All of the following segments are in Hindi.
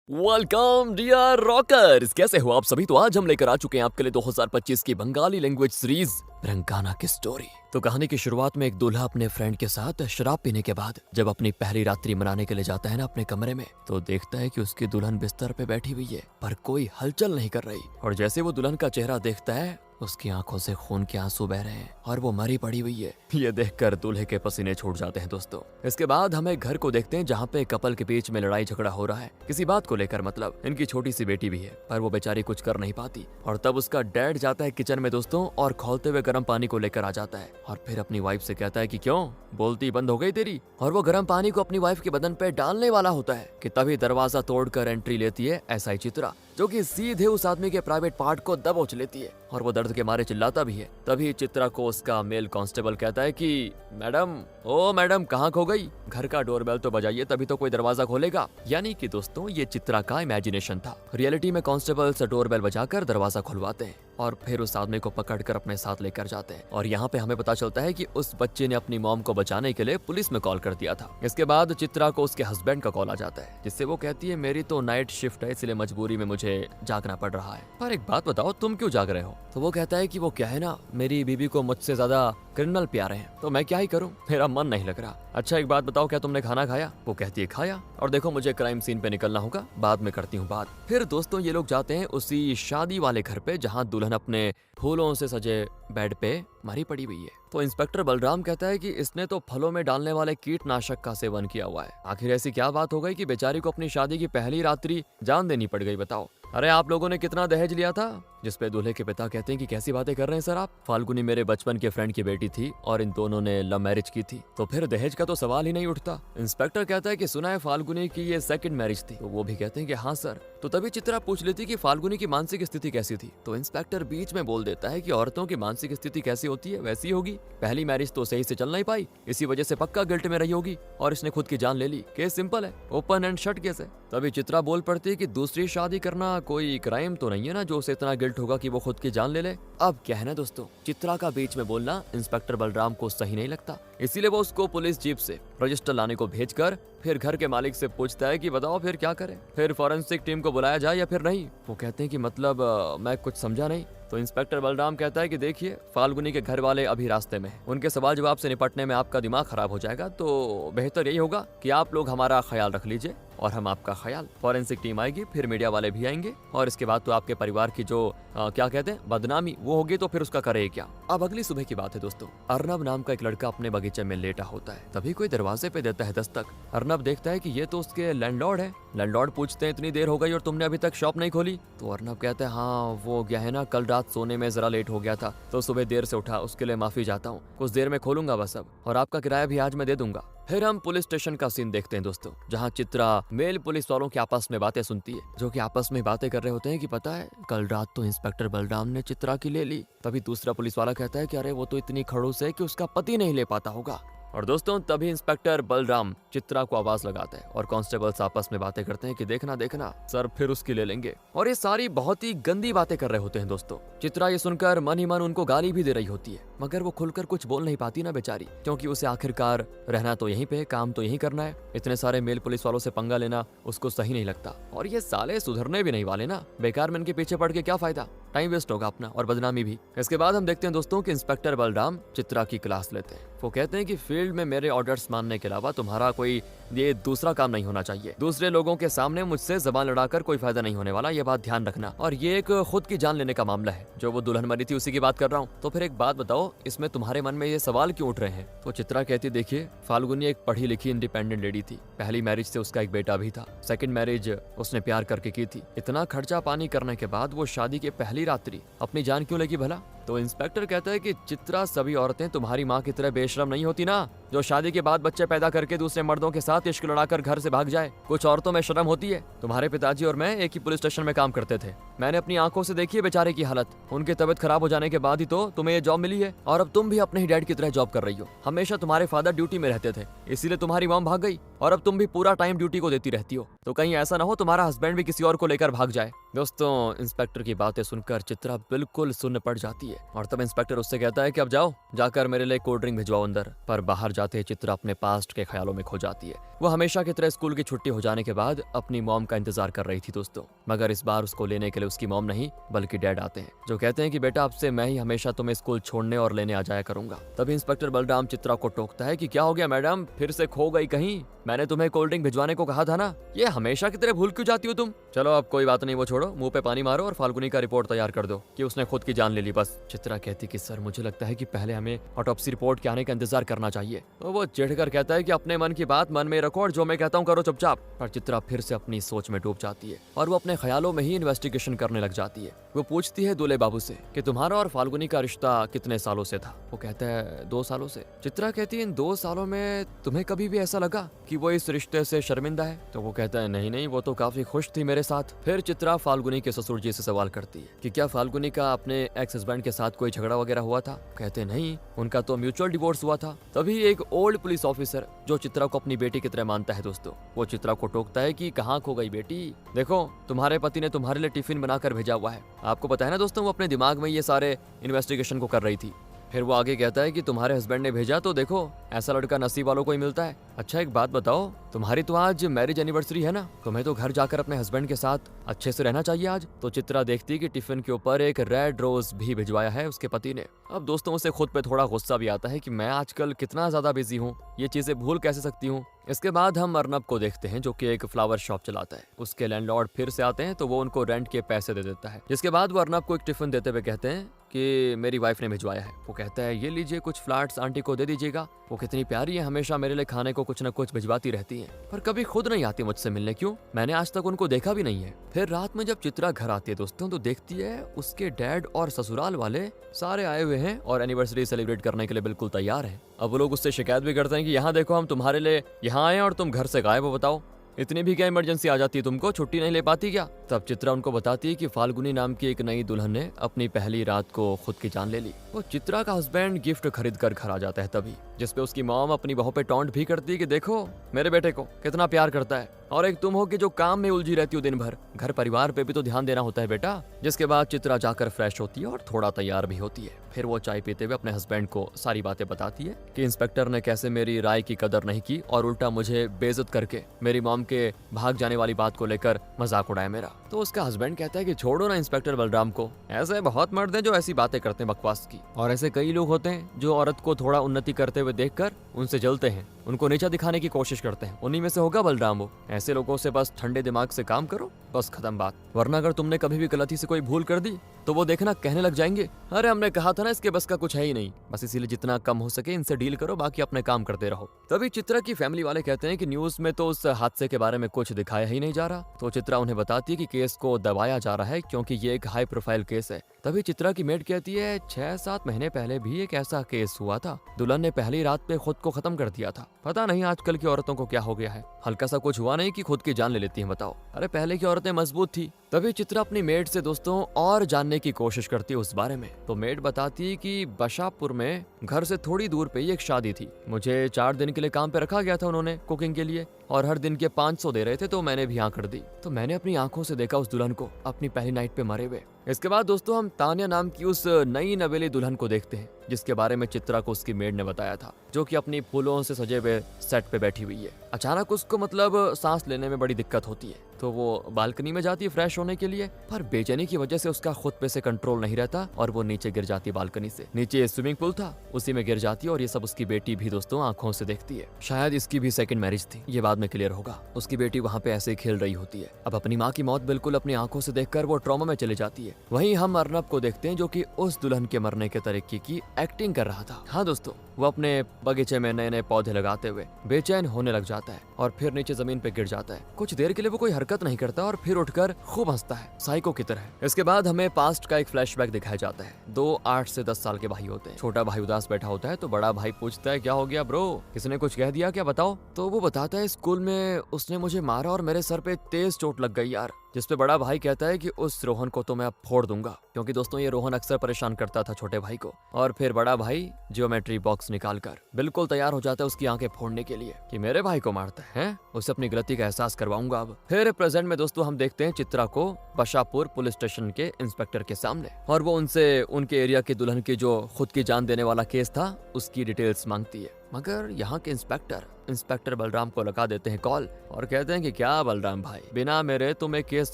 वेलकम डियर रॉकर्स, कैसे हो आप सभी। तो आज हम लेकर आ चुके हैं आपके लिए 2025 की बंगाली लैंग्वेज सीरीज रंगाना की स्टोरी। तो कहानी की शुरुआत में एक दूल्हा अपने फ्रेंड के साथ शराब पीने के बाद जब अपनी पहली रात्रि मनाने के लिए जाता है ना अपने कमरे में, तो देखता है कि उसकी दुल्हन बिस्तर पे बैठी हुई है पर कोई हलचल नहीं कर रही। और जैसे वो दुल्हन का चेहरा देखता है उसकी आंखों से खून के आंसू बह रहे हैं और वो मरी पड़ी हुई है। ये देखकर दूल्हे के पसीने छूट जाते हैं दोस्तों। इसके बाद हम एक घर को देखते हैं जहाँ पे कपल के बीच में लड़ाई झगड़ा हो रहा है किसी बात को लेकर। मतलब इनकी छोटी सी बेटी भी है पर वो बेचारी कुछ कर नहीं पाती। और तब उसका डैड जाता है किचन में दोस्तों और खौलते हुए गर्म पानी को लेकर आ जाता है और फिर अपनी वाइफ से कहता है कि क्यों बोलती बंद हो गई तेरी। और वो गर्म पानी को अपनी वाइफ के बदन पे डालने वाला होता है कि तभी दरवाजा तोड़कर एंट्री लेती है एसआई चित्रा, जो कि सीधे उस आदमी के प्राइवेट पार्ट को दबोच लेती है और वो दर्द के मारे चिल्लाता भी है। तभी चित्रा को उसका मेल कांस्टेबल कहता है कि मैडम, ओ मैडम कहाँ खो गई, घर का डोरबेल तो बजाइए तभी तो कोई दरवाजा खोलेगा। यानी कि दोस्तों ये चित्रा का इमेजिनेशन था। रियलिटी में कांस्टेबल्स डोरबेल बजाकर दरवाजा खुलवाते हैं और फिर उस आदमी को पकड़कर अपने साथ लेकर जाते हैं। और यहाँ पे हमें पता चलता है कि उस बच्चे ने अपनी मॉम को बचाने के लिए पुलिस में कॉल कर दिया था। इसके बाद चित्रा को उसके हस्बैंड का कॉल आ जाता है जिससे वो कहती है मेरी तो नाइट शिफ्ट है इसलिए मजबूरी में मुझे जागना पड़ रहा है। पर एक बात बताओ तुम क्यों जाग रहे हो। तो वो कहता है कि वो क्या है ना, मेरी बीबी को मुझसे ज्यादा क्रिमिनल प्यारे हैं तो मैं क्या ही करूं, मेरा मन नहीं लग रहा। अच्छा एक बात बताओ क्या तुमने खाना खाया। वो कहती है खाया, और देखो मुझे क्राइम सीन पे निकलना होगा, बाद में करती हूँ बात। फिर दोस्तों ये लोग जाते हैं उसी शादी वाले घर पे जहाँ दुल्हन अपने फूलों से सजे बेड पे मरी पड़ी हुई है। तो इंस्पेक्टर बलराम कहता है कि इसने तो फलों में डालने वाले कीटनाशक का सेवन किया हुआ है। आखिर ऐसी क्या बात हो गई कि बेचारी को अपनी शादी की पहली रात्रि जान देनी पड़ गई बताओ। अरे आप लोगों ने कितना दहेज लिया था। जिसपे दूल्हे के पिता कहते हैं कि कैसी बातें कर रहे हैं सर आप, फाल्गुनी मेरे बचपन के फ्रेंड की बेटी थी और इन दोनों ने लव मैरिज की थी तो फिर दहेज का तो सवाल ही नहीं उठता। इंस्पेक्टर कहता है कि सुना है फाल्गुनी की ये सेकंड मैरिज थी। तो वो भी कहते हैं कि हाँ सर। तो तभी चित्रा पूछ लेती कि फाल्गुनी की मानसिक स्थिति कैसी थी। तो इंस्पेक्टर बीच में बोल देता है कि औरतों की मानसिक स्थिति कैसी होती है वैसी होगी, पहली मैरिज तो सही से चल नहीं पाई, इसी वजह से पक्का गिल्ट में रही होगी और इसने खुद की जान ले ली। केस सिंपल है, ओपन एंड शट केस है। तभी चित्रा बोल पड़ती है कि दूसरी शादी करना कोई क्राइम तो नहीं है ना जो उसे इतना गिल्ट होगा कि वो खुद की जान ले ले। अब क्या है ना दोस्तों, चित्रा का बीच में बोलना इंस्पेक्टर बलराम को सही नहीं लगता, इसीलिए वो उसको पुलिस जीप से रजिस्टर लाने को भेजकर फिर घर के मालिक से पूछता है कि बताओ फिर क्या करें, फिर फॉरेंसिक टीम को बुलाया जाए या फिर नहीं। वो कहते हैं कि मतलब मैं कुछ समझा नहीं। तो इंस्पेक्टर बलराम कहता है कि देखिए फाल्गुनी के घर वाले अभी रास्ते में हैं, उनके सवाल जवाब से निपटने में आपका दिमाग खराब हो जाएगा, तो बेहतर यही होगा कि आप लोग हमारा ख्याल रख लीजिए और हम आपका ख्याल। फॉरेंसिक टीम आएगी, फिर मीडिया वाले भी आएंगे और इसके बाद तो आपके परिवार की जो क्या कहते हैं बदनामी वो होगी, तो फिर उसका करे क्या। अब अगली सुबह की बात है दोस्तों। अर्नब नाम का एक लड़का अपने बगीचे में लेटा होता है, तभी कोई दरवाजे पे देता है दस्तक। अर्नब देखता है कि ये तो उसके लैंडलॉर्ड है। लैंडलॉर्ड पूछते हैं इतनी देर हो गई और तुमने अभी तक शॉप नहीं खोली। तो अर्नब कहता है हाँ वो क्या है ना, कल रात सोने में जरा लेट हो गया था तो सुबह देर से उठा, उसके लिए माफी चाहता हूँ, कुछ देर में खोलूंगा बस अब, और आपका किराया भी आज मैं दे दूंगा। फिर हम पुलिस स्टेशन का सीन देखते हैं दोस्तों, जहाँ चित्रा मेल पुलिस वालों की आपस में बातें सुनती है, जो कि आपस में बातें कर रहे होते हैं कि पता है कल रात तो इंस्पेक्टर बलराम ने चित्रा की ले ली। तभी दूसरा पुलिस वाला कहता है कि अरे वो तो इतनी खड़ूस है कि उसका पति नहीं ले पाता होगा। और दोस्तों तभी इंस्पेक्टर बलराम चित्रा को आवाज लगाता है और कांस्टेबल्स आपस में बातें करते हैं कि देखना देखना सर फिर उसकी ले लेंगे। और ये सारी बहुत ही गंदी बातें कर रहे होते हैं दोस्तों। चित्रा ये सुनकर मन ही मन उनको गाली भी दे रही होती है, मगर वो खुलकर कुछ बोल नहीं पाती ना बेचारी, क्योंकि उसे आखिरकार रहना तो यहीं पे, काम तो यहीं करना है। इतने सारे मेल पुलिस वालों से पंगा लेना उसको सही नहीं लगता और ये साले सुधरने भी नहीं वाले ना, बेकार में इनके पीछे पड़ के क्या फायदा, टाइम वेस्ट होगा अपना और बदनामी भी। इसके बाद हम देखते हैं दोस्तों कि इंस्पेक्टर बलराम चित्रा की क्लास लेते हैं। वो कहते हैं कि फील्ड में मेरे ऑर्डर्स मानने के अलावा तुम्हारा कोई ये दूसरा काम नहीं होना चाहिए। दूसरे लोगों के सामने मुझसे जबान लड़ाकर कोई फायदा नहीं होने वाला, ये बात ध्यान रखना। और ये एक खुद की जान लेने का मामला है, जो वो दुल्हन मरी थी उसी की बात कर रहा हूँ। तो फिर एक बात बताओ, इसमें तुम्हारे मन में ये सवाल क्यों उठ रहे हैं। तो चित्रा कहती देखिए फाल्गुनी एक पढ़ी लिखी इंडिपेंडेंट लेडी थी, पहली मैरिज से उसका एक बेटा भी था, सेकंड मैरिज उसने प्यार करके की थी। इतना खर्चा पानी करने के बाद वो शादी के पहली रात्रि अपनी जान क्यों लेगी भला। तो इंस्पेक्टर कहता है कि चित्रा सभी औरतें तुम्हारी माँ की तरह बेशरम नहीं होती ना, जो शादी के बाद बच्चे पैदा करके दूसरे मर्दों के साथ इश्क लड़ाकर घर से भाग जाए। कुछ औरतों में शर्म होती है। तुम्हारे पिताजी और मैं एक ही पुलिस स्टेशन में काम करते थे, मैंने अपनी आंखों से देखी है बेचारे की हालत। उनकी तबीयत खराब हो जाने के बाद ही तो तुम्हें ये जॉब मिली है, और अब तुम भी अपने ही डैड की तरह जॉब कर रही हो। हमेशा तुम्हारे फादर ड्यूटी में रहते थे, इसीलिए तुम्हारी मॉम भाग गई और अब तुम भी पूरा टाइम ड्यूटी को देती रहती हो। तो कहीं ऐसा ना हो तुम्हारा हस्बैंड भी किसी और को लेकर भाग जाए। दोस्तों इंस्पेक्टर की बातें सुनकर चित्रा बिल्कुल सुन्न पड़ जाती है है। और तब इंस्पेक्टर उससे कहता है कि अब जाओ, जाकर मेरे लिए कोल्ड ड्रिंक भिजवाओ अंदर। पर बाहर जाते ही चित्रा अपने पास्ट के ख्यालों में खो जाती है। वो हमेशा की तरह स्कूल की छुट्टी हो जाने के बाद अपनी मॉम का इंतजार कर रही थी दोस्तों, मगर इस बार उसको लेने के लिए उसकी मॉम नहीं बल्कि डैड आते हैं, जो कहते हैं कि बेटा अब से मैं ही हमेशा तुम्हें स्कूल छोड़ने और लेने आ जाया करूंगा। तभी इंस्पेक्टर बलराम चित्रा को टोकता है कि क्या हो गया मैडम, फिर से खो गई कहीं? मैंने तुम्हें कोल्ड ड्रिंक भिजवाने को कहा था ना, ये हमेशा की तरह भूल क्यों जाती हो तुम? चलो अब कोई बात नहीं, वो छोड़ो, मुंह पे पानी मारो और फाल्गुनी का रिपोर्ट तैयार कर दो कि उसने खुद की जान ले ली बस। चित्रा कहती कि सर मुझे लगता है कि पहले हमें ऑटोप्सी रिपोर्ट के आने का इंतजार करना चाहिए। तो वो चिढ़कर कहता है कि अपने मन की बात मन में रखो और जो मैं कहता हूँ करो चुपचाप। पर चित्रा फिर से अपनी सोच में डूब जाती है और वो अपने ख्यालों में ही इन्वेस्टिगेशन करने लग जाती है। वो पूछती है दूल्हे बाबू से कि तुम्हारा और फाल्गुनी का रिश्ता कितने सालों से था? वो कहता है 2 सालों से। चित्रा कहती है इन 2 सालों में तुम्हें कभी भी ऐसा लगा कि वो इस रिश्ते से शर्मिंदा है? तो वो कहता है नहीं नहीं, वो तो काफी खुश थी मेरे साथ। फिर चित्रा फाल्गुनी के ससुर जी से सवाल करती है कि क्या फाल्गुनी का अपने एक्स हस्बैंड के साथ कोई झगड़ा वगैरह हुआ था? कहते नहीं, उनका तो म्यूचुअल डिवोर्स हुआ था। तभी एक ओल्ड पुलिस ऑफिसर जो चित्रा को अपनी बेटी की तरह मानता है दोस्तों, वो चित्रा को टोकता है कि कहाँ खो गई बेटी? देखो तुम्हारे पति ने तुम्हारे लिए टिफिन बनाकर भेजा हुआ है। आपको पता है ना दोस्तों, वो अपने दिमाग में ये सारे इन्वेस्टिगेशन को कर रही थी। फिर वो आगे कहता है कि तुम्हारे हस्बैंड ने भेजा, तो देखो ऐसा लड़का नसीब वालों को ही मिलता है। अच्छा एक बात बताओ, तुम्हारी तो आज मैरिज एनिवर्सरी है ना, तुम्हें तो घर जाकर अपने हस्बैंड के साथ अच्छे से रहना चाहिए आज। तो चित्रा देखती कि टिफिन के ऊपर एक रेड रोज भी भिजवाया है उसके पति ने। अब दोस्तों उसे खुद पे थोड़ा गुस्सा भी आता है कि मैं आजकल कितना ज्यादा बिजी हूँ, ये चीजें भूल कैसे सकती हूँ। इसके बाद हम अर्नब को देखते हैं जो कि एक फ्लावर शॉप चलाता है। उसके लैंडलॉर्ड फिर से आते हैं तो वो उनको रेंट के पैसे दे देता है, जिसके बाद वो अर्नब को एक टिफिन देते हुए कहते हैं कि मेरी वाइफ ने भिजवाया है। वो कहता है ये लीजिए कुछ फ्लैट्स आंटी को दे दीजिएगा, वो कितनी प्यारी है, हमेशा मेरे लिए खाने को कुछ न कुछ भिजवाती रहती हैं, पर कभी खुद नहीं आती मुझसे मिलने। क्यों? मैंने आज तक उनको देखा भी नहीं है। फिर रात में जब चित्रा घर आती है दोस्तों तो देखती है उसके डैड और ससुराल वाले सारे आए हुए हैं और एनिवर्सरी सेलिब्रेट करने के लिए बिल्कुल तैयार हैं। अब वो लोग उससे शिकायत भी करते हैं कि यहाँ देखो हम तुम्हारे लिए यहाँ आए और तुम घर से गायब हो, बताओ इतनी भी क्या इमरजेंसी आ जाती है तुमको, छुट्टी नहीं ले पाती क्या? तब चित्रा उनको बताती है कि फाल्गुनी नाम की एक नई दुल्हन ने अपनी पहली रात को खुद की जान ले ली। वो चित्रा का हस्बैंड गिफ्ट खरीद कर घर आ जाता है तभी, जिसपे उसकी मॉम अपनी बहू पे टॉन्ट भी करती है कि देखो मेरे बेटे को कितना प्यार करता है, और एक तुम हो कि जो काम में उलझी रहती हो दिन भर, घर परिवार पे भी तो ध्यान देना होता है बेटा। जिसके बाद चित्रा जाकर फ्रेश होती है और थोड़ा तैयार भी होती है। फिर वो चाय पीते हुए अपने हस्बैंड को सारी बातें बताती है कि इंस्पेक्टर ने कैसे मेरी राय की कदर नहीं की और उल्टा मुझे बेइज्जत करके मेरी मॉम के भाग जाने वाली बात को लेकर मजाक उड़ाया मेरा। तो उसका हस्बैंड कहता है कि छोड़ो ना इंस्पेक्टर बलराम को, ऐसे बहुत मर्द हैं जो ऐसी बातें करते हैं बकवास की, और ऐसे कई लोग होते हैं जो औरत को थोड़ा उन्नति करते हुए देखकर उनसे जलते हैं, उनको नीचा दिखाने की कोशिश करते हैं। उन्हीं में से होगा बलराम वो। ऐसे लोगों से बस ठंडे दिमाग से काम करो, बस खत्म बात। वरना अगर तुमने कभी भी गलती से कोई भूल कर दी तो वो देखना कहने लग जाएंगे अरे हमने कहा था ना इसके बस का कुछ है ही नहीं। बस इसीलिए जितना कम हो सके इनसे डील करो, बाकी अपने काम करते रहो। तभी चित्रा की फैमिली वाले कहते हैं कि न्यूज में तो उस हादसे के बारे में कुछ दिखाया ही नहीं जा रहा। तो चित्रा उन्हें बताती है कि केस को दबाया जा रहा है क्योंकि ये एक हाई प्रोफाइल केस है। तभी चित्रा की मेड कहती है 6-7 महीने पहले भी एक ऐसा केस हुआ था, दुल्हन ने पहली रात पे खुद को खत्म कर दिया था। पता नहीं आजकल की औरतों को क्या हो गया है, हल्का सा कुछ हुआ नहीं कि खुद की जान ले लेती हैं, बताओ। अरे पहले की औरतें मजबूत थी। तभी चित्रा अपनी मेड से दोस्तों और जानने की कोशिश करती है उस बारे में। तो मेड बताती है कि बशापुर में घर से थोड़ी दूर पे ही एक शादी थी, मुझे 4 दिन के लिए काम पे रखा गया था उन्होंने कुकिंग के लिए, और हर दिन के 500 दे रहे थे, तो मैंने भी हाँ कर दी। तो मैंने अपनी आंखों से देखा उस दुल्हन को अपनी पहली नाइट पे मरे हुए। इसके बाद दोस्तों हम तान्या नाम की उस नई नवेली दुल्हन को देखते हैं जिसके बारे में चित्रा को उसकी मेड ने बताया था, जो कि अपनी फूलों से सजे हुए सेट पे बैठी हुई है। अचानक उसको मतलब सांस लेने में बड़ी दिक्कत होती है, तो वो बालकनी में जाती है फ्रेश होने के लिए, पर बेचैनी की वजह से उसका खुद पे से कंट्रोल नहीं रहता और वो नीचे गिर जाती है बालकनी से। नीचे स्विमिंग पूल था, उसी में गिर जाती है, और ये सब उसकी बेटी भी दोस्तों आंखों से देखती है। शायद इसकी भी सेकंड मैरिज थी, ये बाद में क्लियर होगा। उसकी बेटी वहाँ पे ऐसे ही खेल रही होती है। अब अपनी माँ की मौत बिल्कुल अपनी आंखों से देखकर वो ट्रॉमा में चली जाती है। वहीं हम अर्नब को देखते हैं जो कि उस दुल्हन के मरने के तरीके की एक्टिंग कर रहा था। हाँ दोस्तों, वो अपने बगीचे में नए नए पौधे लगाते हुए बेचैन होने लग जाता है और फिर नीचे जमीन पे गिर जाता है। कुछ देर के लिए वो कोई हरकत नहीं करता और फिर उठकर खूब हंसता है साइको की तरह। इसके बाद हमें पास्ट का एक फ्लैशबैक दिखाया जाता है। 2 8 से 10 साल के भाई होते हैं। छोटा भाई उदास बैठा होता है तो बड़ा भाई पूछता है क्या हो गया ब्रो, किसने कुछ कह दिया क्या, बताओ। तो वो बताता है स्कूल में उसने मुझे मारा और मेरे सर पे तेज चोट लग गई यार। जिसपे बड़ा भाई कहता है कि उस रोहन को तो मैं अब फोड़ दूंगा, क्योंकि दोस्तों ये रोहन अक्सर परेशान करता था छोटे भाई को। और फिर बड़ा भाई ज्योमेट्री बॉक्स निकालकर बिल्कुल तैयार हो जाता है उसकी आंखें फोड़ने के लिए कि मेरे भाई को मारता है, उसे अपनी गलती का एहसास करवाऊंगा अब। फिर प्रेजेंट में दोस्तों हम देखते हैं चित्रा को बशापुर पुलिस स्टेशन के इंस्पेक्टर के सामने, और वो उनसे उनके एरिया की दुल्हन की जो खुद की जान देने वाला केस था उसकी डिटेल्स मांगती है। मगर यहाँ के इंस्पेक्टर बलराम को लगा देते हैं कॉल और कहते हैं कि क्या बलराम भाई, बिना मेरे तुम एक केस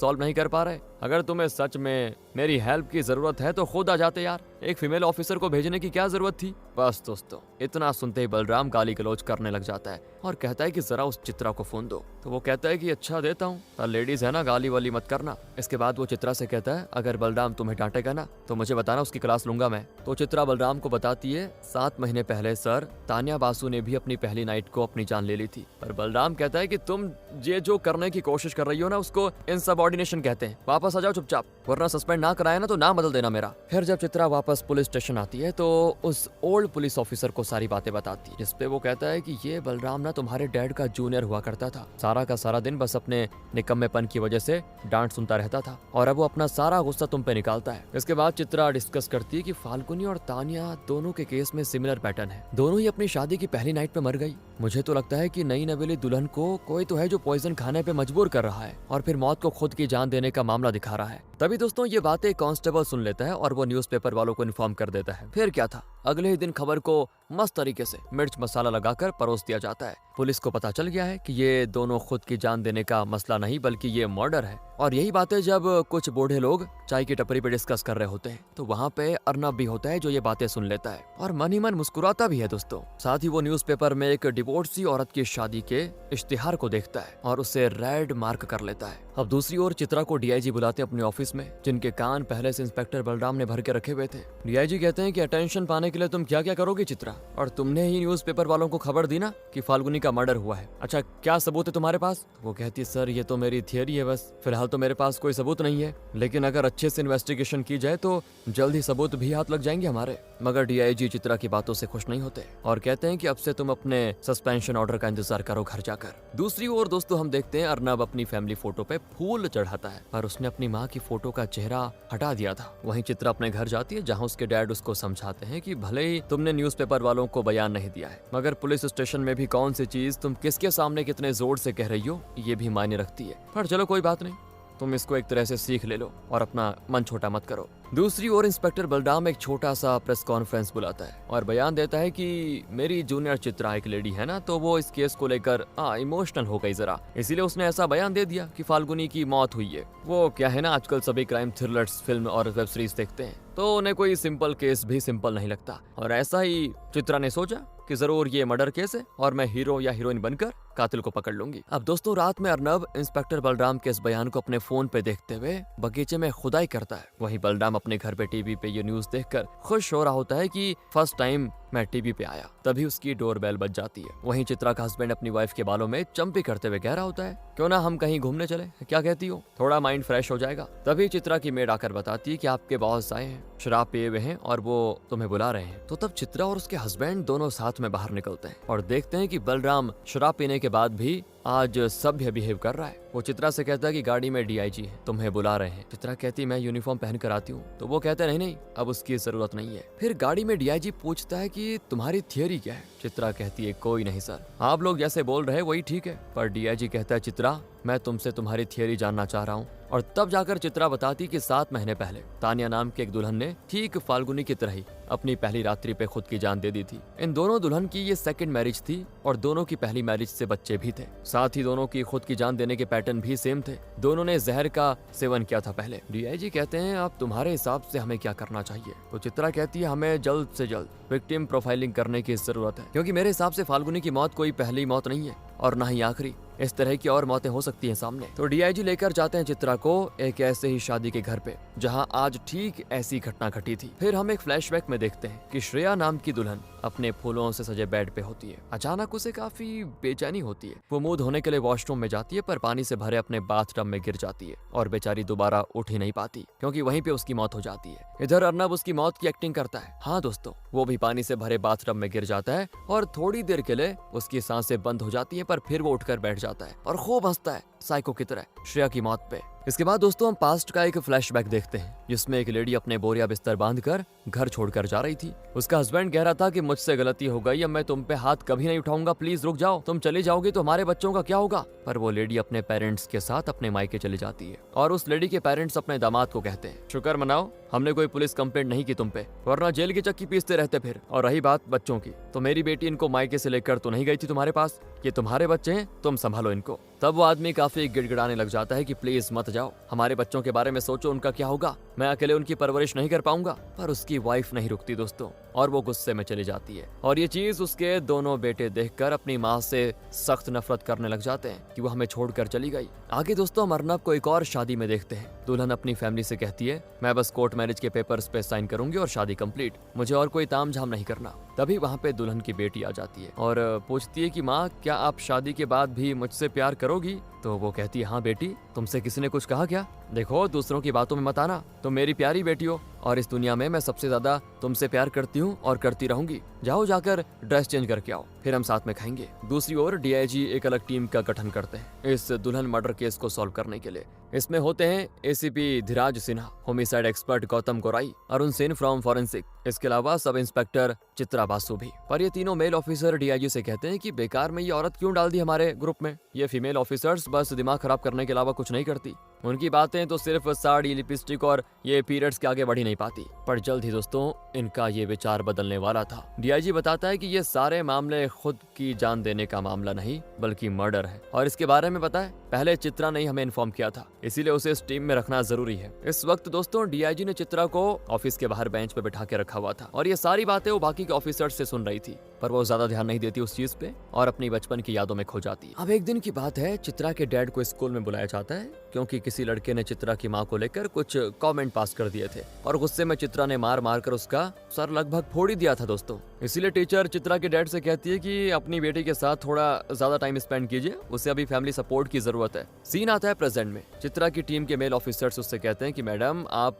सॉल्व नहीं कर पा रहे? अगर तुम्हें सच में मेरी हेल्प की जरूरत है तो खुद आ जाते यार, एक फीमेल ऑफिसर को भेजने की क्या जरूरत थी? बस दोस्तों इतना सुनते ही बलराम गाली गलौज करने लग जाता है और कहता है कि जरा उस चित्रा को फोन दो। तो वो कहता है कि अच्छा देता हूँ, लेडीज है ना, गाली वाली मत करना। इसके बाद वो चित्रा से कहता है अगर बलराम तुम्हें डांटेगा ना तो मुझे बताना, उसकी क्लास लूंगा मैं। तो चित्रा बलराम को बताती है 7 महीने पहले सर तान्या बासु ने भी अपनी पहली नाइट को अपनी जान ले ली थी। पर बलराम कहता है कि तुम ये जो करने की कोशिश कर रही हो ना उसको इनसबऑर्डिनेशन कहते हैं, वापस आ जाओ चुपचाप, वरना सस्पेंड ना कराया ना तो नाम बदल देना मेरा। फिर जब चित्रा वापस पुलिस स्टेशन आती है तो उस ओल्ड पुलिस ऑफिसर को सारी बातें बताती है, जिसपे वो कहता है कि ये बलराम ना तुम्हारे डैड का जूनियर हुआ करता था, सारा का सारा दिन बस अपने निकम्मेपन की वजह से डांट सुनता रहता था और अब वो अपना सारा गुस्सा तुम पे निकालता है। इसके बाद चित्रा डिस्कस करती है कि फाल्गुनी और तान्या दोनों के केस में सिमिलर पैटर्न है, दोनों ही अपनी शादी की पहली नाइट पे मर गई। मुझे तो लगता है कि नई नवेली दुल्हन को कोई तो है जो पॉइजन खाने पे मजबूर कर रहा है और फिर मौत को खुद की जान देने का मामला दिखा रहा है। तभी दोस्तों ये बातें कांस्टेबल सुन लेता है और वो न्यूज़पेपर वालों को इन्फॉर्म कर देता है। फिर क्या था, अगले ही दिन खबर को मस्त तरीके से मिर्च मसाला लगाकर परोस दिया जाता है। पुलिस को पता चल गया है कि ये दोनों खुद की जान देने का मसला नहीं बल्कि ये मर्डर है। और यही बातें जब कुछ बूढ़े लोग चाय की टपरी पे डिस्कस कर रहे होते हैं तो वहाँ पे अर्नब भी होता है जो ये बातें सुन लेता है और मन ही मन मुस्कुराता भी है दोस्तों। साथ ही वो न्यूज़पेपर में एक डिवोर्सी औरत की शादी के इश्तिहार को देखता है और उसे रेड मार्क कर लेता है। अब दूसरी ओर चित्रा को डीआईजी बुलाते हैं अपने ऑफिस में, जिनके कान पहले से इंस्पेक्टर बलराम ने भर के रखे हुए थे। डीआईजी कहते हैं कि अटेंशन पाने के लिए तुम क्या क्या करोगे चित्रा, और तुमने ही न्यूज़पेपर वालों को खबर दी ना कि फाल्गुनी का मर्डर हुआ है, अच्छा क्या सबूत है तुम्हारे पास? वो कहती है सर ये तो मेरी थियरी है, बस फिलहाल तो मेरे पास कोई सबूत नहीं है, लेकिन अगर अच्छे से इन्वेस्टिगेशन की जाए तो जल्द ही सबूत भी हाथ लग जाएंगे हमारे। मगर डीआईजी चित्रा की बातों से खुश नहीं होते और कहते हैं कि अब से तुम अपने सस्पेंशन ऑर्डर का इंतजार करो घर जाकर। दूसरी ओर दोस्तों हम देखते हैं अर्नब अपनी फैमिली फोटो पे फूल चढ़ाता है पर उसने अपनी माँ की फोटो का चेहरा हटा दिया था। वहीं चित्रा अपने घर जाती है जहाँ उसके डैड उसको समझाते हैं कि भले ही तुमने न्यूज़पेपर वालों को बयान नहीं दिया है मगर पुलिस स्टेशन में भी कौन सी चीज तुम किसके सामने कितने जोर से कह रही हो ये भी मायने रखती है। पर चलो कोई बात नहीं, तुम इसको एक तरह से सीख ले लो और अपना मन छोटा मत करो। दूसरी ओर इंस्पेक्टर बलराम एक छोटा सा प्रेस कॉन्फ्रेंस बुलाता है और बयान देता है कि मेरी जूनियर चित्रा एक लेडी है ना, तो वो इस केस को लेकर इमोशनल हो गई जरा, इसीलिए उसने ऐसा बयान दे दिया कि फाल्गुनी की मौत हुई है। वो क्या है ना, आजकल सभी क्राइम थ्रिलर्स फिल्म और वेब सीरीज देखते हैं तो उन्हें कोई सिंपल केस भी सिंपल नहीं लगता, और ऐसा ही चित्रा ने सोचा कि जरूर ये मर्डर केस है और मैं हीरो या हीरोइन बनकर कातिल को पकड़ लूंगी। अब दोस्तों रात में अर्नब इंस्पेक्टर बलराम के इस बयान को अपने फोन पे देखते हुए बगीचे में खुदाई करता है। वहीं बलराम अपने घर पे टीवी पे ये न्यूज देखकर खुश हो रहा होता है कि फर्स्ट टाइम मैं टीवी पे आया। तभी उसकी डोरबेल बज जाती है। वहीं चित्रा का हस्बैंड अपनी वाइफ के बालों में चंपी करते हुए कह रहा होता है क्यों ना हम कहीं घूमने चले, क्या कहती हो, थोड़ा माइंड फ्रेश हो जाएगा। तभी चित्रा की मेड आकर बताती है कि आपके बॉस आए हैं, शराब पिए हुए हैं और वो तुम्हें बुला रहे हैं। तो तब चित्रा और उसके हस्बैंड दोनों साथ में बाहर निकलते हैं और देखते हैं कि बलराम शराब पीने के बाद भी आज सभ्य बिहेव कर रहा है। वो चित्रा से कहता है कि गाड़ी में डीआईजी है, तुम्हें बुला रहे हैं। चित्रा कहती मैं यूनिफॉर्म पहन कर आती हूँ, तो वो कहते नहीं नहीं अब उसकी जरूरत नहीं है। फिर गाड़ी में डीआईजी पूछता है कि तुम्हारी थियरी क्या है? चित्रा कहती है कोई नहीं सर, आप लोग जैसे बोल रहे हैं वही ठीक है। पर डीआईजी कहता है चित्रा मैं तुमसे तुम्हारी थियरी जानना चाह रहा हूँ। और तब जाकर चित्रा बताती कि 7 महीने पहले तान्या नाम की एक दुल्हन ने ठीक फाल्गुनी की तरह ही अपनी पहली रात्रि पे खुद की जान दे दी थी। इन दोनों दुल्हन की ये सेकंड मैरिज थी और दोनों की पहली मैरिज से बच्चे भी थे। साथ ही दोनों की खुद की जान देने के पैटर्न भी सेम थे। दोनों ने जहर का सेवन किया था पहले। डीआईजी कहते हैं अब तुम्हारे हिसाब से हमें क्या करना चाहिए? तो चित्रा कहती है हमें जल्द से जल्द विक्टिम प्रोफाइलिंग करने की जरूरत है, क्योंकि मेरे हिसाब से फाल्गुनी की मौत कोई पहली मौत नहीं है और ना ही आखिरी। इस तरह की और मौतें हो सकती हैं सामने। तो डीआईजी लेकर जाते हैं चित्रा को एक ऐसे ही शादी के घर पे जहां आज ठीक ऐसी घटना घटी थी। फिर हम एक फ्लैशबैक में देखते हैं कि श्रेया नाम की दुल्हन अपने फूलों से सजे बेड पे होती है। अचानक उसे काफी बेचैनी होती है। वो मुंह धोने के लिए वॉशरूम में जाती है पर पानी से भरे अपने बाथटब में गिर जाती है और बेचारी दोबारा उठ ही नहीं पाती क्योंकि वहीं पे उसकी मौत हो जाती है। इधर अर्नब उसकी मौत की एक्टिंग करता है। हाँ दोस्तों, वो भी पानी से भरे बाथटब में गिर जाता है और थोड़ी देर के लिए उसकी सांसें बंद हो जाती है पर फिर वो उठकर बैठ जाता है और खूब हंसता है। साइको की तरह श्रेया की मौत पे। इसके बाद दोस्तों हम पास्ट का एक फ्लैशबैक देखते हैं जिसमें एक लेडी अपने बोरिया बिस्तर बांधकर घर छोड़कर जा रही थी। उसका हस्बैंड कह रहा था कि मुझसे गलती हो गई, अब मैं तुम पे हाथ कभी नहीं उठाऊंगा, प्लीज रुक जाओ, तुम चली जाओगी तो हमारे बच्चों का क्या होगा। पर वो लेडी अपने पेरेंट्स के साथ अपने मायके चली जाती है और उस लेडी के पेरेंट्स अपने दामाद को कहते हैं, शुक्र मनाओ हमने कोई पुलिस कंप्लेंट नहीं की तुम पे, वरना जेल की चक्की पीसते रहते फिर। और रही बात बच्चों की, तो मेरी बेटी इनको मायके से लेकर तो नहीं गई थी तुम्हारे पास, ये तुम्हारे बच्चे हैं, तुम संभालो इनको। तब वो आदमी काफी गिड़गिड़ाने लग जाता है कि प्लीज मत जाओ, हमारे बच्चों के बारे में सोचो, उनका क्या होगा, मैं अकेले उनकी परवरिश नहीं कर पाऊंगा। पर उसकी वाइफ नहीं रुकती दोस्तों और वो गुस्से में चली जाती है और ये चीज उसके दोनों बेटे देखकर अपनी माँ से सख्त नफरत करने लग जाते हैं कि वो हमें छोड़कर चली गई। आगे दोस्तों हम अर्नब को एक और शादी में देखते हैं। दुल्हन अपनी फैमिली से कहती है, मैं बस कोर्ट मैरिज के पेपर्स पे साइन करूंगी और शादी कंप्लीट, मुझे और कोई तामझाम नहीं करना। तभी वहाँ पे दुल्हन की बेटी आ जाती है और पूछती है कि माँ क्या आप शादी के बाद भी मुझसे प्यार करोगी? तो वो कहती है, हाँ बेटी, तुमसे किसी ने कुछ कहा क्या? देखो दूसरों की बातों में मत आना, तुम मेरी प्यारी बेटी हो और इस दुनिया में मैं सबसे ज्यादा तुमसे प्यार करती हूँ और करती रहूंगी। जाओ जाकर ड्रेस चेंज करके आओ, फिर हम साथ में खाएंगे। दूसरी ओर डीआईजी एक अलग टीम का गठन करते हैं इस दुल्हन मर्डर केस को सॉल्व करने के लिए। इसमें होते हैं ACP Dheeraj Sinha, homicide expert Gautam Gorai, Arun Sen from forensic, इसके अलावा सब इंस्पेक्टर चित्रा बासु भी। पर ये तीनों मेल ऑफिसर डीआईजी से कहते हैं कि बेकार में ये औरत क्यों डाल दी हमारे ग्रुप में, ये फीमेल ऑफिसर्स बस दिमाग खराब करने के अलावा कुछ नहीं करती, उनकी बातें तो सिर्फ साड़ी, लिपस्टिक और ये पीरियड्स के आगे बढ़ ही नहीं पाती। पर जल्द ही दोस्तों इनका ये विचार बदलने वाला था। डीआईजी बताता है कि ये सारे मामले खुद की जान देने का मामला नहीं बल्कि मर्डर है और इसके बारे में पता है पहले चित्रा ने ही हमें इन्फॉर्म किया था, इसीलिए उसे इस टीम में रखना जरूरी है। इस वक्त दोस्तों डीआईजी ने चित्रा को ऑफिस के बाहर बेंच पे बिठा के रखा हुआ था और ये सारी बातें वो बाकी के ऑफिसर्स से सुन रही थी, पर वो ज्यादा ध्यान नहीं देती उस चीज पे और अपनी बचपन की यादों में खो जाती है। अब एक दिन की बात है, चित्रा के डैड को स्कूल में बुलाया जाता है क्योंकि किसी लड़के ने चित्रा की माँ को लेकर कुछ कमेंट पास कर दिए थे और गुस्से में चित्रा ने मार मार कर उसका सर लगभग फोड़ ही दिया था दोस्तों। इसीलिए टीचर चित्रा के डैड से कहती है कि अपनी बेटी के साथ थोड़ा ज्यादा टाइम स्पेंड कीजिए, उसे अभी फैमिली सपोर्ट की जरूरत है। सीन आता है प्रेजेंट में, चित्रा की टीम के मेल ऑफिसर्स उससे कहते हैं कि मैडम आप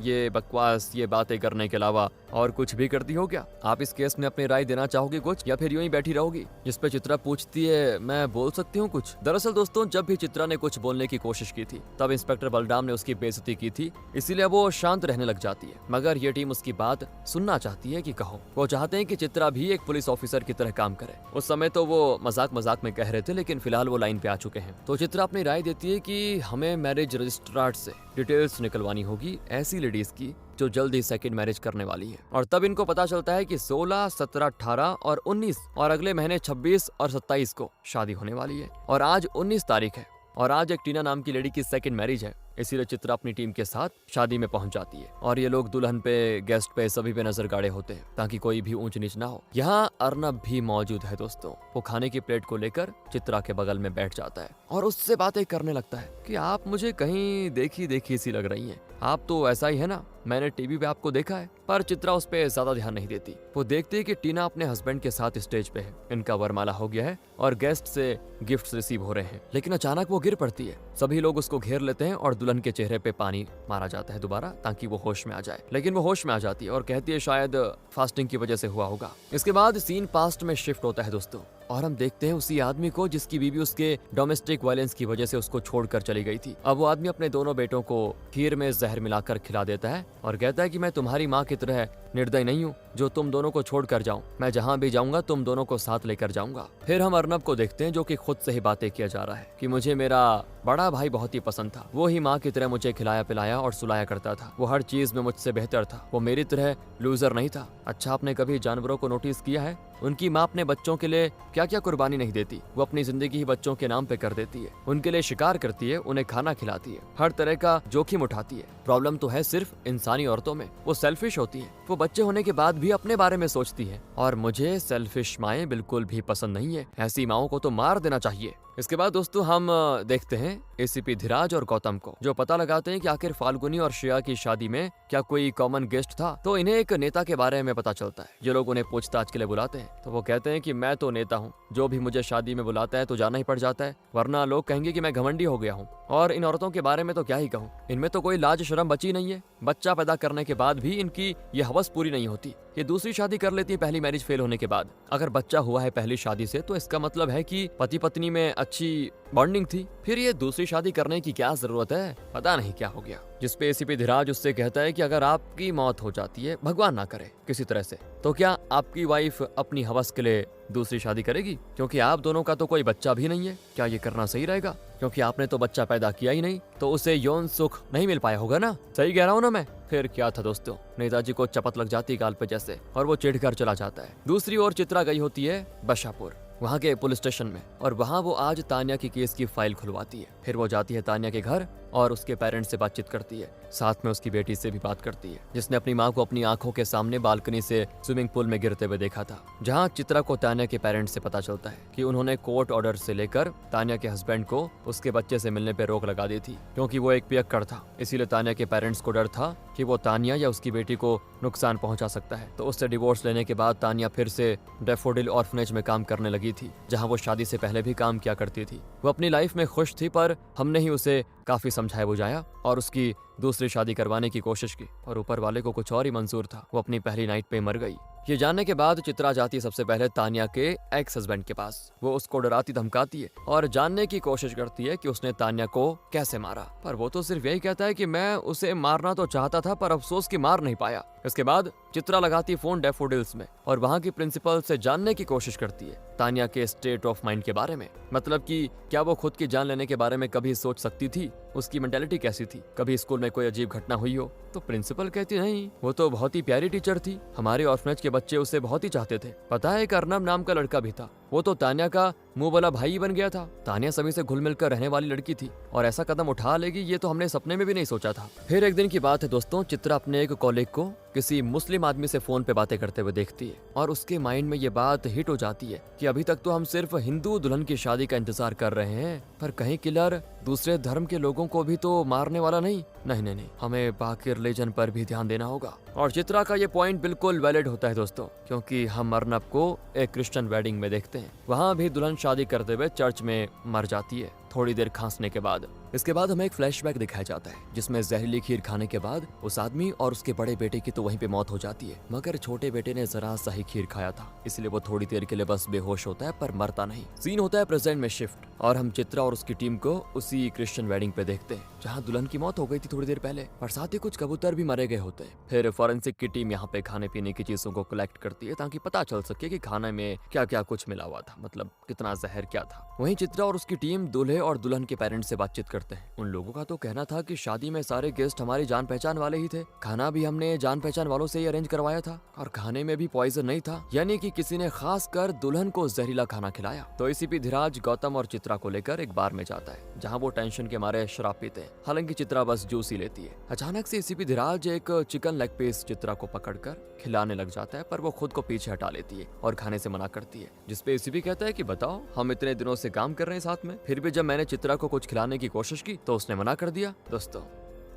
ये बकवास, ये बातें करने के अलावा और कुछ भी करती हो क्या? आप इस केस में अपनी राय देना चाहोगी कुछ या फिर यूं ही बैठी रहोगी? जिस पे चित्रा पूछती है, मैं बोल सकती हूँ कुछ। दरअसल दोस्तों जब भी चित्रा ने कुछ बोलने की कोशिश की थी तब इंस्पेक्टर बलराम ने उसकी बेइज्जती की थी, इसीलिए वो शांत रहने लग जाती है। मगर ये टीम उसकी बात सुनना चाहती है कि कहो। वो चाहते हैं कि चित्रा भी एक पुलिस ऑफिसर की तरह काम करे। उस समय तो वो मजाक मजाक में कह रहे थे, लेकिन फिलहाल वो लाइन पे आ चुके हैं। तो चित्रा अपनी राय देती है कि हमें मैरिज रजिस्ट्रार से डिटेल्स निकलवानी होगी ऐसी लेडीज की जो जल्द ही सेकंड मैरिज करने वाली है। और तब इनको पता चलता है कि 16, 17, 18 और 19 और अगले महीने 26 और 27 को शादी होने वाली है और आज 19 तारीख है और आज एक टीना नाम की लेडी की सेकंड मैरिज है। इसीलिए चित्रा अपनी टीम के साथ शादी में पहुंच जाती है और ये लोग दुल्हन पे, गेस्ट पे, सभी पे नजर गाड़े होते हैं ताकि कोई भी ऊंच नीच ना हो। यहाँ अर्नब भी मौजूद है दोस्तों। वो खाने की प्लेट को लेकर चित्रा के बगल में बैठ जाता है और उससे बातें करने लगता है कि आप मुझे कहीं देखी देखी सी लग रही हैं, आप तो ऐसा ही है ना, मैंने टीवी पे आपको देखा है। पर चित्रा उस पे ज्यादा ध्यान नहीं देती। वो देखती है कि टीना अपने हस्बैंड के साथ स्टेज पे है, इनका वरमाला हो गया है और गेस्ट से गिफ्ट्स रिसीव हो रहे हैं, लेकिन अचानक वो गिर पड़ती है। सभी लोग उसको घेर लेते हैं और दुल्हन के चेहरे पे पानी मारा जाता है दोबारा ताकि वो होश में आ जाए, लेकिन वो होश में आ जाती है और कहती है शायद फास्टिंग की वजह से हुआ होगा। इसके बाद सीन पास्ट में शिफ्ट होता है दोस्तों और हम देखते हैं उसी आदमी को जिसकी बीवी उसके डोमेस्टिक वायलेंस की वजह से उसको छोड़कर चली गई थी। अब वो आदमी अपने दोनों बेटों को खीर में जहर मिलाकर खिला देता है और कहता है कि मैं तुम्हारी माँ की तरह निर्दयी नहीं हूँ जो तुम दोनों को छोड़ कर जाऊं, मैं जहाँ भी जाऊंगा तुम दोनों को साथ लेकर जाऊंगा। फिर हम अर्नब को देखते हैं जो कि खुद से ही बातें किया जा रहा है कि मुझे मेरा बड़ा भाई बहुत ही पसंद था, वो ही माँ की तरह मुझे खिलाया पिलाया और सुलाया करता था, वो हर चीज में मुझसे बेहतर था, वो मेरी तरह लूजर नहीं था। अच्छा आपने कभी जानवरों को नोटिस किया है, उनकी माँ अपने बच्चों के लिए क्या क्या कुर्बानी नहीं देती, वो अपनी जिंदगी ही बच्चों के नाम पे कर देती है, उनके लिए शिकार करती है, उन्हें खाना खिलाती है, हर तरह का जोखिम उठाती है। प्रॉब्लम तो है सिर्फ इंसानी औरतों में, वो सेल्फिश होती है, वो बच्चे होने के बाद भी अपने बारे में सोचती है और मुझे सेल्फिश माएं बिल्कुल भी पसंद नहीं है, ऐसी माओं को तो मार देना चाहिए। इसके बाद दोस्तों हम देखते हैं एसीपी धीराज और गौतम को जो पता लगाते हैं कि आखिर फाल्गुनी और श्रेया की शादी में क्या कोई कॉमन गेस्ट था। तो इन्हें एक नेता के बारे में पता चलता है, ये लोग उन्हें पूछताछ के लिए बुलाते हैं। तो वो कहते हैं कि मैं तो नेता हूँ, जो भी मुझे शादी में बुलाता है तो जाना ही पड़ जाता है, वरना लोग कहेंगे कि मैं घमंडी हो गया हूँ। और इन औरतों के बारे में तो क्या ही कहूँ, इनमें तो कोई लाज शर्म बची नहीं है। बच्चा पैदा करने के बाद भी इनकी ये हवस पूरी नहीं होती, ये दूसरी शादी कर लेती है पहली मैरिज फेल होने के बाद। अगर बच्चा हुआ है पहली शादी से तो इसका मतलब है कि पति पत्नी में अच्छी बॉन्डिंग थी, फिर ये दूसरी शादी करने की क्या जरूरत है, पता नहीं क्या हो गया। जिसपे एसीपी धीराज उससे कहता है कि अगर आपकी मौत हो जाती है, भगवान ना करे किसी तरह से, तो क्या आपकी वाइफ अपनी हवस के लिए दूसरी शादी करेगी? क्योंकि आप दोनों का तो कोई बच्चा भी नहीं है, क्या ये करना सही रहेगा? क्योंकि आपने तो बच्चा पैदा किया ही नहीं, तो उसे यौन सुख नहीं मिल पाया होगा ना। सही कह रहा हूँ ना मैं? फिर क्या था दोस्तों, नेताजी को चपत लग जाती गाल पे जैसे, और वो चिढ़कर चला जाता है। दूसरी ओर चित्रा गई होती है बशापुर, वहाँ के पुलिस स्टेशन में, और वहाँ वो आज तान्या की केस की फाइल खुलवाती है। फिर वो जाती है तान्या के घर और उसके पेरेंट्स से बातचीत करती है, साथ में उसकी बेटी से भी बात करती है, जिसने अपनी माँ को अपनी आंखों के सामने बालकनी से स्विमिंग पूल में गिरते हुए देखा था। जहाँ चित्रा को तान्या के पेरेंट्स से पता चलता है कि उन्होंने कोर्ट ऑर्डर से लेकर तान्या के हस्बैंड को उसके बच्चे से मिलने पर रोक लगा दी थी, क्योंकि वो एक पियक्कड़ था। इसीलिए तान्या के पेरेंट्स को डर था कि वो तान्या या उसकी बेटी को नुकसान पहुंचा सकता है। तो उससे डिवोर्स लेने के बाद तान्या फिर से डैफोडिल ऑर्फनेज में काम करने लगी थी, जहां वो शादी से पहले भी काम किया करती थी। वो अपनी लाइफ में खुश थी, पर हमने ही उसे काफी समझाया बुझाया और उसकी दूसरी शादी करवाने की कोशिश की, और ऊपर वाले को कुछ और ही मंजूर था। वो अपनी पहली नाइट पे मर गई। ये जानने के बाद चित्रा जाती है सबसे पहले तान्या के एक्स हस्बैंड के पास। वो उसको डराती धमकाती है और जानने की कोशिश करती है कि उसने तान्या को कैसे मारा, पर वो तो सिर्फ यही कहता है कि मैं उसे मारना तो चाहता था, पर अफसोस कि मार नहीं पाया। इसके बाद चित्रा लगाती फोन डैफोडिल्स में और वहाँ की प्रिंसिपल से जानने की कोशिश करती है तान्या के स्टेट ऑफ माइंड के बारे में, मतलब कि क्या वो खुद की जान लेने के बारे में कभी सोच सकती थी, उसकी मेंटालिटी कैसी थी, कभी स्कूल में कोई अजीब घटना हुई हो। तो प्रिंसिपल कहती नहीं, वो तो बहुत ही प्यारी टीचर थी, हमारे ऑर्फनेज के बच्चे उसे बहुत ही चाहते थे। पता है, एक अर्नब नाम का लड़का भी था, वो तो तान्या का मुंह वाला भाई बन गया था। तान्या सभी से घुल मिलकर रहने वाली लड़की थी और ऐसा कदम उठा लेगी ये तो हमने सपने में भी नहीं सोचा था। फिर एक दिन की बात है दोस्तों, चित्रा अपने एक कॉलेग को किसी मुस्लिम आदमी से फोन पे बातें करते हुए देखती है और उसके माइंड में ये बात हिट हो जाती है कि अभी तक तो हम सिर्फ हिंदू दुल्हन की शादी का इंतजार कर रहे हैं, पर कहीं किलर दूसरे धर्म के लोगों को भी तो मारने वाला नहीं। नहीं, हमें बाकी रिलीजन पर भी ध्यान देना होगा। और चित्रा का ये पॉइंट बिल्कुल वैलिड होता है दोस्तों, क्योंकि हम अर्नब को एक क्रिश्चियन वेडिंग में देखते हैं। वहाँ भी दुल्हन शादी करते हुए चर्च में मर जाती है थोड़ी देर खांसने के बाद। इसके बाद हमें एक फ्लैशबैक दिखाया जाता है जिसमें जहरीली खीर खाने के बाद उस आदमी और उसके बड़े बेटे की तो वहीं पे मौत हो जाती है, मगर छोटे बेटे ने जरा सा ही खीर खाया था, इसलिए वो थोड़ी देर के लिए बस बेहोश होता है पर मरता नहीं। सीन होता है प्रेजेंट में शिफ्ट और हम चित्रा और उसकी टीम को उसी क्रिश्चियन वेडिंग पे देखते हैं जहाँ दुल्हन की मौत हो गई थी थोड़ी देर पहले, और साथ ही कुछ कबूतर भी मरे गए होते हैं। फिर फॉरेंसिक की टीम यहाँ पे खाने पीने की चीजों को कलेक्ट करती है ताकि पता चल सके कि खाने में क्या क्या कुछ मिला हुआ था, मतलब कितना जहर क्या था। वहीं चित्रा और उसकी टीम दूल्हे और दुल्हन के पेरेंट्स से बातचीत करते हैं। उन लोगों का तो कहना था कि शादी में सारे गेस्ट हमारी जान पहचान वाले ही थे, खाना भी हमने जान पहचान वालों से ही अरेंज करवाया था और खाने में भी पॉइजन नहीं था, यानी कि किसी ने खास कर दुल्हन को जहरीला खाना खिलाया। तो एसीपी धीराज गौतम और चित्रा को लेकर एक बार में जाता है जहाँ वो टेंशन के मारे शराब पीते हैं, हालांकि चित्रा बस जूस ही लेती है। अचानक से एसीपी धीराज एक चिकन लेग पीस चित्रा को पकड़कर खिलाने लग जाता है, पर वो खुद को पीछे हटा लेती है और खाने से मना करती है, जिसपे एसीपी कहता है कि बताओ, हम इतने दिनों से काम कर रहे हैं साथ में, फिर भी जब मैंने चित्रा को कुछ खिलाने की कोशिश की तो उसने मना कर दिया। दोस्तों,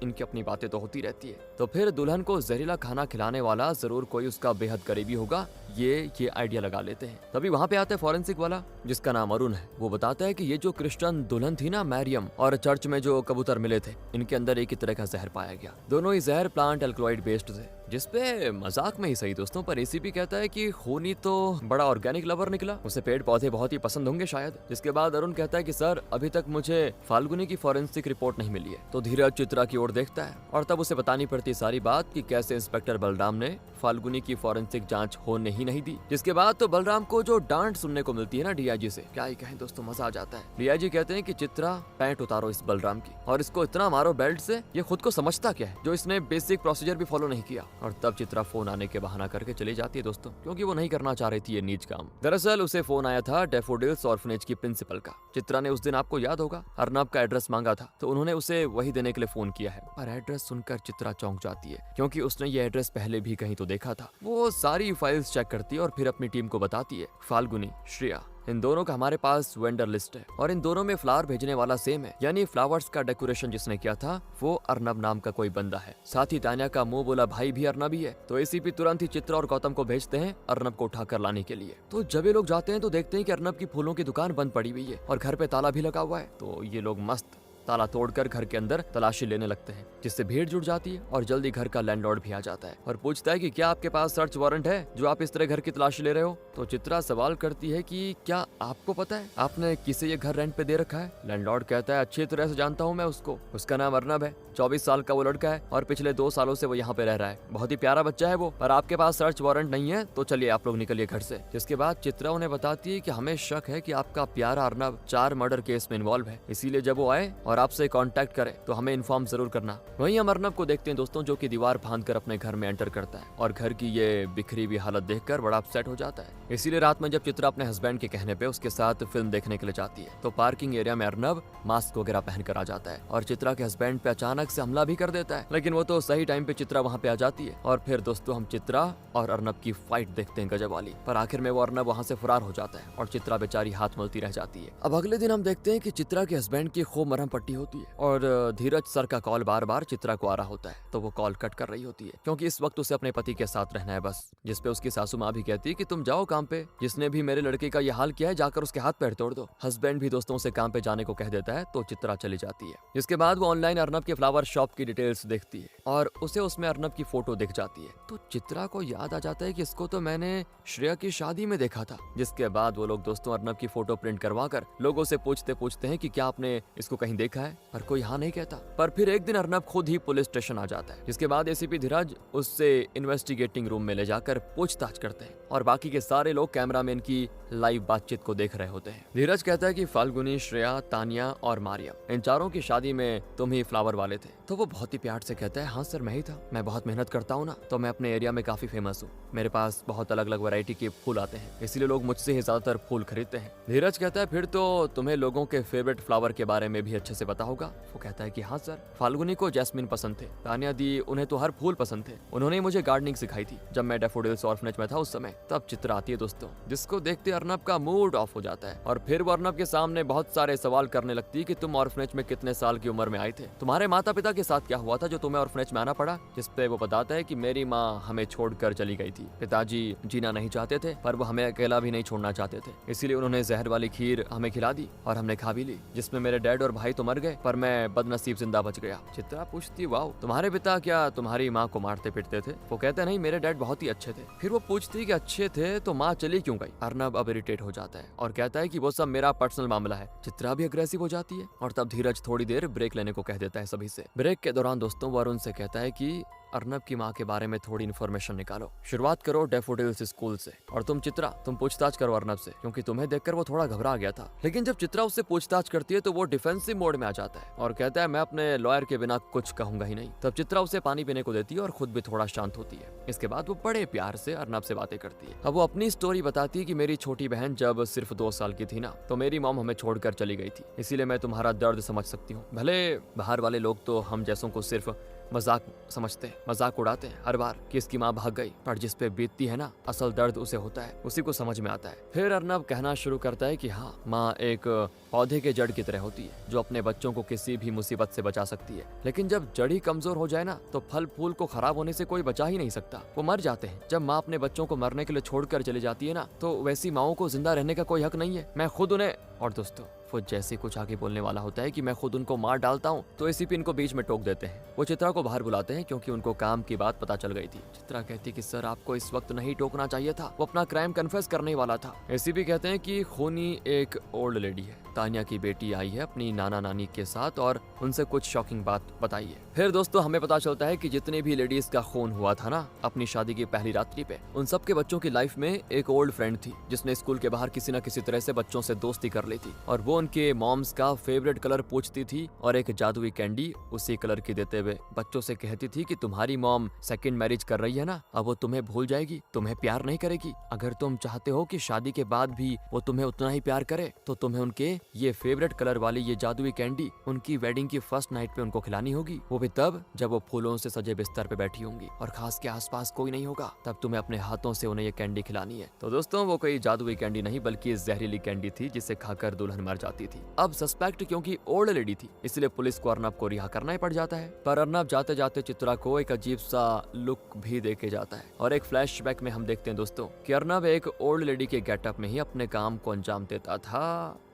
इनकी अपनी बातें तो होती रहती है। तो फिर दुल्हन को जहरीला खाना खिलाने वाला जरूर कोई उसका बेहद करीबी होगा, ये आइडिया लगा लेते हैं। तभी वहाँ पे आता है फॉरेंसिक वाला जिसका नाम अरुण है। वो बताता है कि ये जो क्रिश्चियन दुल्हन थी ना मैरियम, और चर्च में जो कबूतर मिले थे, इनके अंदर एक ही तरह का जहर पाया गया। दोनों ही जहर प्लांट एल्कलॉइड बेस्ड थे, जिसपे मजाक में ही सही दोस्तों, पर एसीपी कहता है कि खूनी तो बड़ा ऑर्गेनिक लवर निकला, उसे पेड़ पौधे बहुत ही पसंद होंगे शायद। जिसके बाद अरुण कहता है कि सर, अभी तक मुझे फाल्गुनी की फॉरेंसिक रिपोर्ट नहीं मिली है। तो धीरज चित्रा की ओर देखता है और तब उसे बतानी पड़ती सारी बात कि कैसे इंस्पेक्टर बलराम ने फाल्गुनी की फॉरेंसिक जांच होने ही नहीं दी। जिसके बाद तो बलराम को जो डांट सुनने को मिलती है ना डीआईजी से, क्या ही कहें दोस्तों, मजा आ जाता है। डीआईजी कहते हैं कि चित्रा, पैंट उतारो इस बलराम की और इसको इतना मारो बेल्ट से, ये खुद को समझता क्या है जो इसने बेसिक प्रोसीजर भी फॉलो नहीं किया। और तब चित्रा फोन आने के बहाना करके चली जाती है दोस्तों, क्योंकि वो नहीं करना चाह रही थी ये नीच काम। दरअसल उसे फोन आया था डैफोडिल्स ऑर्फनेज की प्रिंसिपल का। चित्रा ने उस दिन, आपको याद होगा, अर्नब का एड्रेस मांगा था, तो उन्होंने उसे वही देने के लिए फोन किया है। पर एड्रेस सुनकर चित्रा चौंक जाती है, क्योंकि उसने ये एड्रेस पहले भी कहीं तो देखा था। वो सारी फाइल्स चेक करती है और फिर अपनी टीम को बताती है, फाल्गुनी, श्रेया, इन दोनों का हमारे पास वेंडर लिस्ट है और इन दोनों में फ्लावर भेजने वाला सेम है, यानी फ्लावर्स का डेकोरेशन जिसने किया था वो अर्नब नाम का कोई बंदा है। साथ ही तान्या का मुंह बोला भाई भी अर्नब ही है। तो एसीपी तुरंत ही चित्रा और गौतम को भेजते हैं अर्नब को उठाकर लाने के लिए। तो जब ये लोग जाते हैं तो देखते हैं कि अर्नब की फूलों की दुकान बंद पड़ी हुई है और घर पे ताला भी लगा हुआ है। तो ये लोग मस्त ताला तोड़कर घर के अंदर तलाशी लेने लगते हैं, जिससे भीड़ जुट जाती है और जल्दी घर का लैंडलॉर्ड भी आ जाता है और पूछता है कि क्या आपके पास सर्च वारंट है जो आप इस तरह घर की तलाशी ले रहे हो। तो चित्रा सवाल करती है कि क्या आपको पता है आपने किसे ये घर रेंट पे दे रखा है। लैंडलॉर्ड कहता है अच्छी तरह से जानता हूँ मैं उसको, उसका नाम अर्नब है, 24 साल का वो लड़का है और पिछले 2 सालों से वो यहाँ पे रह रहा है, बहुत ही प्यारा बच्चा है वो, पर आपके पास सर्च वारंट नहीं है तो चलिए आप लोग निकलिए घर से। जिसके बाद चित्रा उन्हें बताती है कि हमें शक है कि आपका प्यारा अर्नब 4 मर्डर केस में इन्वॉल्व है, इसीलिए जब वो आए और आपसे कांटेक्ट करे तो हमें इन्फॉर्म जरूर करना। वहीं हम अर्नब को देखते हैं दोस्तों, जो कि दीवार फांदकर अपने घर में एंटर करता है और घर की ये बिखरी हुई हालत देखकर बड़ा अपसेट हो जाता है। इसीलिए रात में जब चित्रा अपने हस्बैंड के कहने पे उसके साथ फिल्म देखने के लिए जाती है तो पार्किंग एरिया में अर्नब मास्क वगैरह पहनकर आ जाता है और चित्रा के हस्बैंड पे अचानक से हमला भी कर देता है, लेकिन वो तो सही टाइम पे चित्रा वहाँ पे आ जाती है और फिर दोस्तों हम चित्रा और अर्नब की फाइट देखते हैं गजब वाली। पर आखिर में वो अर्नब वहाँ से फरार हो जाता है और चित्रा बेचारी हाथ मलती रह जाती है। अब अगले दिन हम देखते हैं कि चित्रा के हस्बैंड की खूब मरहम पट्टी होती है और धीरज सर का कॉल बार बार चित्रा को आ रहा होता है, तो वो कॉल कट कर रही होती है क्योंकि इस वक्त उसे अपने पति के साथ रहना है बस। जिसपे उसकी सासू माँ भी कहती है कि तुम जाओ काम पे, जिसने भी मेरे लड़के का ये हाल किया है जाकर उसके हाथ पैर तोड़ दो। हस्बैंड भी दोस्तों से काम पे जाने को कह देता है तो चित्रा चली जाती है। जिसके बाद वो ऑनलाइन अर्नब के फ्लावर शॉप की डिटेल्स देखती है और उसे उसमें अर्नब की फोटो दिख जाती है, तो चित्रा को याद आ जाता है कि इसको तो मैंने श्रेया की शादी में देखा था। जिसके बाद वो लोग दोस्तों अर्नब की फोटो प्रिंट करवा कर लोगों से पूछते हैं कि क्या आपने इसको कहीं देखा है, पर कोई हाँ नहीं कहता। पर फिर एक दिन अर्नब खुद ही पुलिस स्टेशन आ जाता है, जिसके बाद एसीपी धीरज उससे इन्वेस्टिगेटिंग रूम में ले जाकर पूछताछ करते हैं और बाकी के सारे लोग कैमरामैन की लाइव बातचीत को देख रहे होते हैं। धीरज कहता है कि फाल्गुनी, श्रेया, तानिया और मारियम, इन चारों की शादी में तुम ही फ्लावर वाले थे। तो वो बहुत ही प्यार से कहता है हाँ सर मैं ही था, मैं बहुत मेहनत करता हूँ ना, तो मैं अपने एरिया में काफी फेमस हूँ, मेरे पास बहुत अलग अलग वैरायटी के फूल आते हैं, इसलिए लोग मुझसे ही ज्यादातर फूल खरीदते हैं। धीरज कहता है फिर तो तुम्हें लोगों के फेवरेट फ्लावर के बारे में भी अच्छे से पता होगा। वो कहता है कि हाँ सर, फाल्गुनी को जैस्मिन पसंद थे, तानिया दी उन्हें तो हर फूल पसंद थे, उन्होंने मुझे गार्डनिंग सिखाई थी जब मैं डैफोडिल्स ऑर्फनेज में था उस समय। तब चित्रा आती है दोस्तों, जिसको देखते अर्नब का मूड ऑफ हो जाता है और फिर वो अर्नब के सामने बहुत सारे सवाल करने लगती है कि तुम ऑर्फनेज में कितने साल की उम्र में आए थे, तुम्हारे माता पिता के साथ क्या हुआ था जो तुम्हें ऑर्फनेज में आना पड़ा। जिसपे वो बताता है कि मेरी माँ हमें छोड़कर चली गई थी, पिताजी जीना नहीं चाहते थे पर वो हमें अकेला भी नहीं छोड़ना चाहते थे, इसीलिए उन्होंने जहर वाली खीर हमें खिला दी और हमने खा भी ली, जिसमें मेरे डैड और भाई तो मर गए पर मैं बदनसीब जिंदा बच गया। चित्रा पूछती वाओ, तुम्हारे पिता क्या तुम्हारी माँ को मारते पीटते थे। वो कहते नहीं, मेरे डैड बहुत ही अच्छे थे। फिर वो पूछती कि अच्छे थे तो माँ चली क्यों गई। अर्नब अब इरिटेट हो जाता है और कहता है कि वो सब मेरा पर्सनल मामला है। चित्रा भी अग्रेसिव हो जाती है और तब धीरज थोड़ी देर ब्रेक लेने को कह देता है सभी से। ब्रेक के दौरान दोस्तों वो अरुण से कहता है कि अर्नब की माँ के बारे में थोड़ी इन्फॉर्मेशन निकालो, शुरुआत करो डैफोडिल्स स्कूल से, और तुम चित्रा तुम पूछताछ करो अर्नब से, क्योंकि तुम्हें देखकर वो थोड़ा घबरा गया था। लेकिन जब चित्रा उससे पूछताछ करती है तो वो डिफेंसिव मोड में आ जाता है और कहता है मैं अपने लॉयर के बिना कुछ कहूंगा ही नहीं। तब चित्रा उसे पानी पीने को देती है और खुद भी थोड़ा शांत होती है। इसके बाद वो बड़े प्यार से अर्नब से बातें करती है। अब वो अपनी स्टोरी बताती है कि मेरी छोटी बहन जब सिर्फ 2 साल की थी ना, तो मेरी मॉम हमें छोड़कर चली गई थी, इसीलिए मैं तुम्हारा दर्द समझ सकती हूँ। भले बाहर वाले लोग तो हम जैसों को सिर्फ मजाक समझते हैं, मजाक उड़ाते हैं हर बार कि इसकी माँ भाग गई, पर जिस पे बीतती है ना असल दर्द उसे होता है, उसी को समझ में आता है। फिर अर्नब कहना शुरू करता है कि हाँ, माँ एक पौधे के जड़ की तरह होती है जो अपने बच्चों को किसी भी मुसीबत से बचा सकती है, लेकिन जब जड़ ही कमजोर हो जाए ना तो फल फूल को खराब होने से कोई बचा ही नहीं सकता, वो मर जाते हैं। जब माँ अपने बच्चों को मरने के लिए छोड़कर चली जाती है ना, तो वैसी माओं को जिंदा रहने का कोई हक नहीं है। मैं खुद उन्हें, और दोस्तों वो जैसे कुछ आगे बोलने वाला होता है कि मैं खुद उनको मार डालता हूँ, तो एसीपी इनको बीच में टोक देते हैं। वो चित्रा को बाहर बुलाते हैं क्योंकि उनको काम की बात पता चल गई थी। चित्रा कहती कि सर आपको इस वक्त नहीं टोकना चाहिए था, वो अपना क्राइम कन्फेस करने वाला था। एसीपी कहते हैं कि खूनी एक ओल्ड लेडी है, तानिया की बेटी आई है अपनी नाना नानी के साथ और उनसे कुछ शॉकिंग बात बताई है। फिर दोस्तों हमें पता चलता है कि जितने भी लेडीज का खून हुआ था ना अपनी शादी की पहली रात्रि पे, उन सब के बच्चों की लाइफ में एक ओल्ड फ्रेंड थी जिसने स्कूल के बाहर किसी न किसी तरह से बच्चों से दोस्ती कर ली थी और वो उनके मॉम्स का फेवरेट कलर पूछती थी और एक जादुई कैंडी उसी कलर की देते हुए बच्चों से कहती थी कि तुम्हारी मॉम सेकंड मैरिज कर रही है ना, अब वो तुम्हें भूल जाएगी, तुम्हें प्यार नहीं करेगी। अगर तुम चाहते हो कि शादी के बाद भी वो तुम्हें उतना ही प्यार करे तो तुम्हें उनके ये फेवरेट कलर वाली ये जादुई कैंडी उनकी वेडिंग की फर्स्ट नाइट पे उनको खिलानी होगी, वो भी तब जब वो फूलों से सजे बिस्तर पे बैठी होंगी और खास के आसपास कोई नहीं होगा, तब तुम्हें अपने हाथों से उन्हें ये कैंडी खिलानी है। तो दोस्तों वो कोई जादुई कैंडी नहीं बल्कि जहरीली कैंडी थी जिसे खाकर दुल्हन मर जाती थी। अब सस्पेक्ट क्योंकि ओल्ड लेडी थी इसलिए पुलिस को अर्नब को रिहा करना ही पड़ जाता है, पर अर्नब जाते जाते चित्रा को एक अजीब सा लुक भी देके जाता है और एक फ्लैशबैक में हम देखते हैं दोस्तों कि अर्नब एक ओल्ड लेडी के गेटअप में ही अपने काम को अंजाम देता था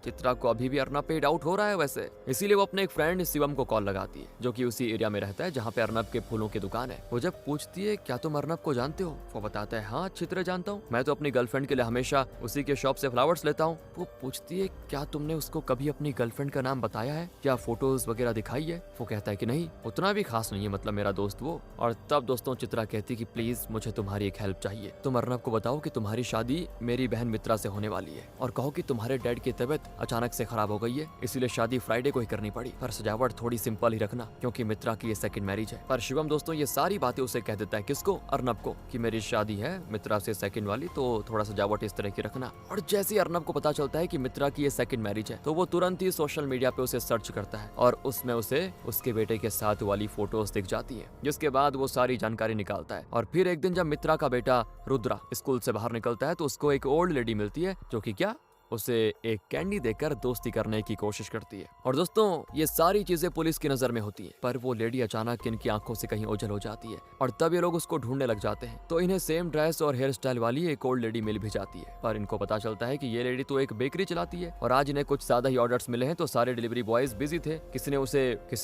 चित्रा को अभी भी अर्नब पे डाउट हो रहा है वैसे, इसीलिए वो अपने एक फ्रेंड शिवम को कॉल लगाती है, जो कि उसी एरिया में रहता है जहाँ पे अर्नब के फूलों की दुकान है। वो जब पूछती है क्या तुम अर्नब को जानते हो, वो बताता है हाँ अच्छी तरह जानता हूँ, मैं तो अपनी गर्लफ्रेंड के लिए हमेशा उसी के शॉप से फ्लावर्स लेता हूँ। वो पूछती है क्या तुमने उसको कभी अपनी गर्लफ्रेंड का नाम बताया है, क्या फोटोज वगैरह दिखाई है। वो कहता है कि नहीं, उतना भी खास नहीं है, मतलब मेरा दोस्त वो। और तब दोस्तों चित्रा कहती कि प्लीज मुझे तुम्हारी एक हेल्प चाहिए, तुम अर्नब को बताओ कि तुम्हारी शादी मेरी बहन मित्रा से होने वाली है, और कहो कि तुम्हारे डैड की तबीयत अचानक से खराब हो गई है, इसीलिए शादी फ्राइडे को ही करनी पड़ी, पर सजावट थोड़ी सिंपल ही रखना क्योंकि मित्रा की ये सेकंड मैरिज है। पर शिवम दोस्तों ये सारी बातें उसे कह देता है, किसको, अर्नब को, कि मेरी शादी है मित्रा से सेकंड वाली, तो थोड़ा सजावट इस तरह की रखना। और जैसे ही अर्नब को पता चलता है कि मित्रा की ये सेकंड मैरिज है, तो वो तुरंत ही सोशल मीडिया पे उसे सर्च करता है और उसमें उसे उसके बेटे के साथ वाली फोटोज दिख जाती है, जिसके बाद वो सारी जानकारी निकालता है। और फिर एक दिन जब मित्रा का बेटा रुद्रा स्कूल से बाहर निकलता है तो उसको एक ओल्ड लेडी मिलती है, जो कि क्या उसे एक कैंडी देकर दोस्ती करने की कोशिश करती है। और दोस्तों ये सारी चीजें पुलिस की नजर में होती हैं, पर वो लेडी अचानक इनकी आंखों से कहीं ओझल हो जाती है और तब ये लोग उसको ढूंढने लग जाते हैं। तो इन्हें सेम ड्रेस और हेयर स्टाइल वाली एक ओल्ड लेडी मिल भी जाती है, पर इनको पता चलता है कि ये लेडी तो एक बेकरी चलाती है और आज इन्हें कुछ ज्यादा ही ऑर्डर्स मिले हैं, तो सारे डिलीवरी बॉयज बिजी थे। किसी